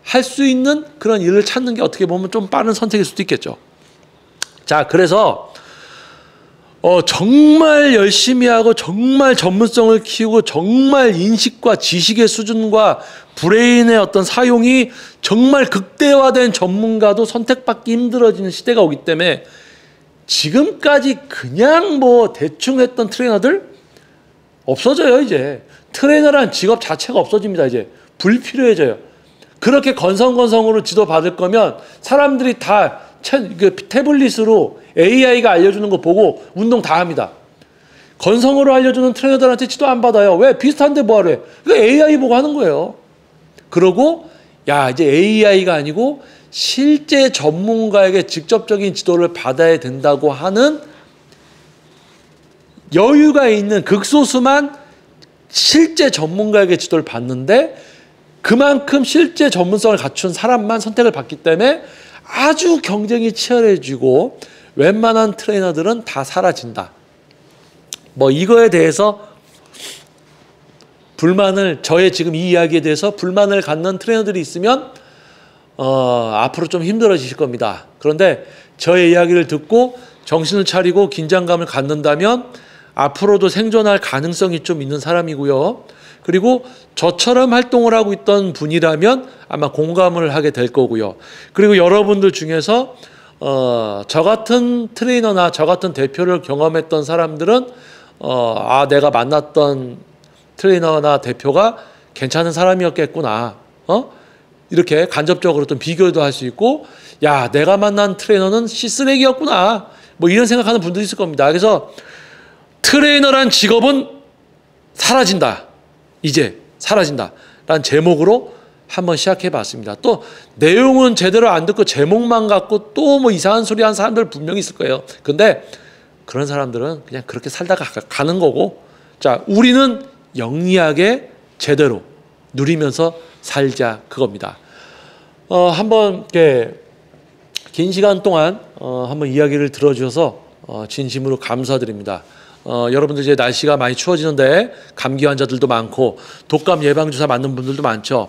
할 수 있는 그런 일을 찾는 게 어떻게 보면 좀 빠른 선택일 수도 있겠죠. 자, 그래서 정말 열심히 하고 정말 전문성을 키우고 정말 인식과 지식의 수준과 브레인의 어떤 사용이 정말 극대화된 전문가도 선택받기 힘들어지는 시대가 오기 때문에 지금까지 그냥 뭐 대충 했던 트레이너들 없어져요. 이제 트레이너란 직업 자체가 없어집니다. 이제 불필요해져요. 그렇게 건성건성으로 지도받을 거면 사람들이 다 태블릿으로 AI가 알려주는 거 보고 운동 다 합니다. 건성으로 알려주는 트레이너들한테 지도 안 받아요. 왜? 비슷한데 뭐하래? 그러니까 AI 보고 하는 거예요. 그러고 야, 이제 AI가 아니고 실제 전문가에게 직접적인 지도를 받아야 된다고 하는 여유가 있는 극소수만 실제 전문가에게 지도를 받는데 그만큼 실제 전문성을 갖춘 사람만 선택을 받기 때문에 아주 경쟁이 치열해지고 웬만한 트레이너들은 다 사라진다. 뭐 이거에 대해서 저의 지금 이 이야기에 대해서 불만을 갖는 트레이너들이 있으면 앞으로 좀 힘들어지실 겁니다. 그런데 저의 이야기를 듣고 정신을 차리고 긴장감을 갖는다면 앞으로도 생존할 가능성이 좀 있는 사람이고요. 그리고 저처럼 활동을 하고 있던 분이라면 아마 공감을 하게 될 거고요. 그리고 여러분들 중에서 저 같은 트레이너나 저 같은 대표를 경험했던 사람들은 내가 만났던 트레이너나 대표가 괜찮은 사람이었겠구나. 이렇게 간접적으로 좀 비교도 할 수 있고, 야, 내가 만난 트레이너는 쓰레기였구나. 뭐 이런 생각하는 분들이 있을 겁니다. 그래서 트레이너란 직업은 사라진다. 이제 사라진다. 라는 제목으로 한번 시작해 봤습니다. 또 내용은 제대로 안 듣고 제목만 갖고 또 뭐 이상한 소리 하는 사람들 분명히 있을 거예요. 근데 그런 사람들은 그냥 그렇게 살다가 가는 거고, 자, 우리는 영리하게 제대로 누리면서 살자, 그겁니다. 한번 이렇게 긴 시간 동안 한번 이야기를 들어주셔서 진심으로 감사드립니다. 여러분들 이제 날씨가 많이 추워지는데 감기 환자들도 많고 독감 예방주사 맞는 분들도 많죠.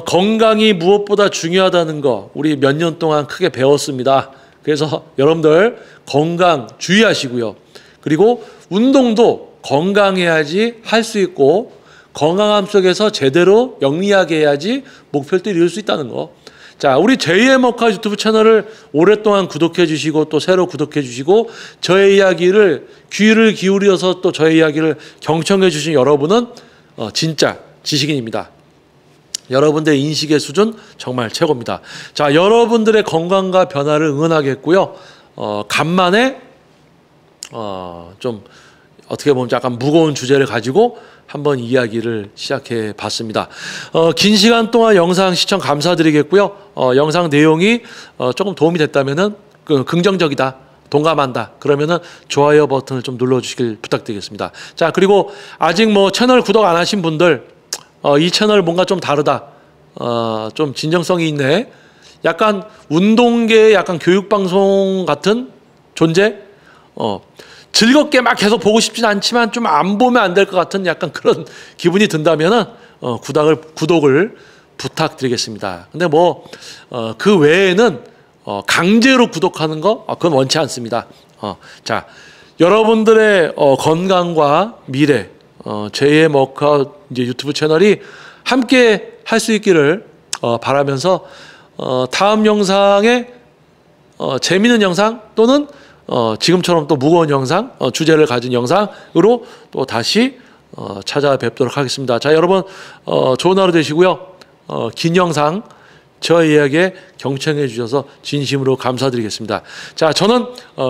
건강이 무엇보다 중요하다는 거 우리 몇 년 동안 크게 배웠습니다. 그래서 여러분들 건강 주의하시고요. 그리고 운동도 건강해야지 할 수 있고 건강함 속에서 제대로 영리하게 해야지 목표를 이룰 수 있다는 거. 자, 우리 제2의 워크아웃 유튜브 채널을 오랫동안 구독해 주시고 또 새로 구독해 주시고 저의 이야기를 귀를 기울여서 또 저의 이야기를 경청해 주신 여러분은 진짜 지식인입니다. 여러분들의 인식의 수준 정말 최고입니다. 자, 여러분들의 건강과 변화를 응원하겠고요. 간만에 좀 어떻게 보면 약간 무거운 주제를 가지고 한번 이야기를 시작해 봤습니다. 긴 시간 동안 영상 시청 감사드리겠고요. 영상 내용이 조금 도움이 됐다면은 긍정적이다, 동감한다, 그러면은 좋아요 버튼을 좀 눌러주시길 부탁드리겠습니다. 자, 그리고 아직 뭐 채널 구독 안 하신 분들, 이 채널 뭔가 좀 다르다, 좀 진정성이 있네, 약간 운동계의 약간 교육방송 같은 존재, 즐겁게 막 계속 보고 싶진 않지만 좀 안 보면 안 될 것 같은 약간 그런 기분이 든다면은 구독을 부탁드리겠습니다. 근데 뭐 그 외에는 강제로 구독하는 거 그건 원치 않습니다. 자, 여러분들의 건강과 미래, 제2의 워크아웃 이제 유튜브 채널이 함께 할 수 있기를 바라면서 다음 영상에 재미있는 영상 또는 지금처럼 또 무거운 영상, 주제를 가진 영상으로 또 다시 찾아뵙도록 하겠습니다. 자, 여러분 좋은 하루 되시고요. 긴 영상 저의 이야기에 경청해 주셔서 진심으로 감사드리겠습니다. 자, 저는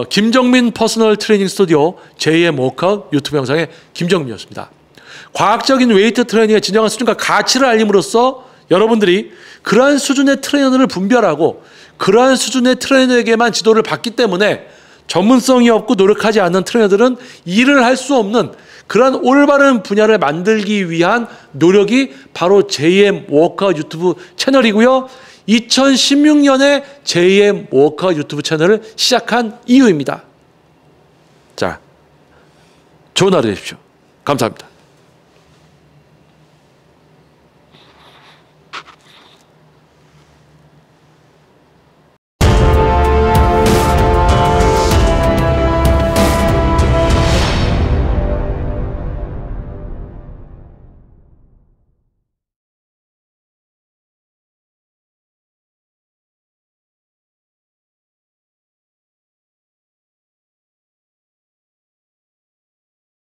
김정민 퍼스널 트레이닝 스튜디오 제2의 워크아웃 유튜브 영상의 김정민이었습니다. 과학적인 웨이트 트레이닝의 진정한 수준과 가치를 알림으로써 여러분들이 그러한 수준의 트레이너를 분별하고 그러한 수준의 트레이너에게만 지도를 받기 때문에 전문성이 없고 노력하지 않는 트레이너들은 일을 할 수 없는 그런 올바른 분야를 만들기 위한 노력이 바로 제2의 워크아웃 유튜브 채널이고요. 2016년에 JM 워크아웃 유튜브 채널을 시작한 이유입니다. 자, 좋은 하루 되십시오. 감사합니다.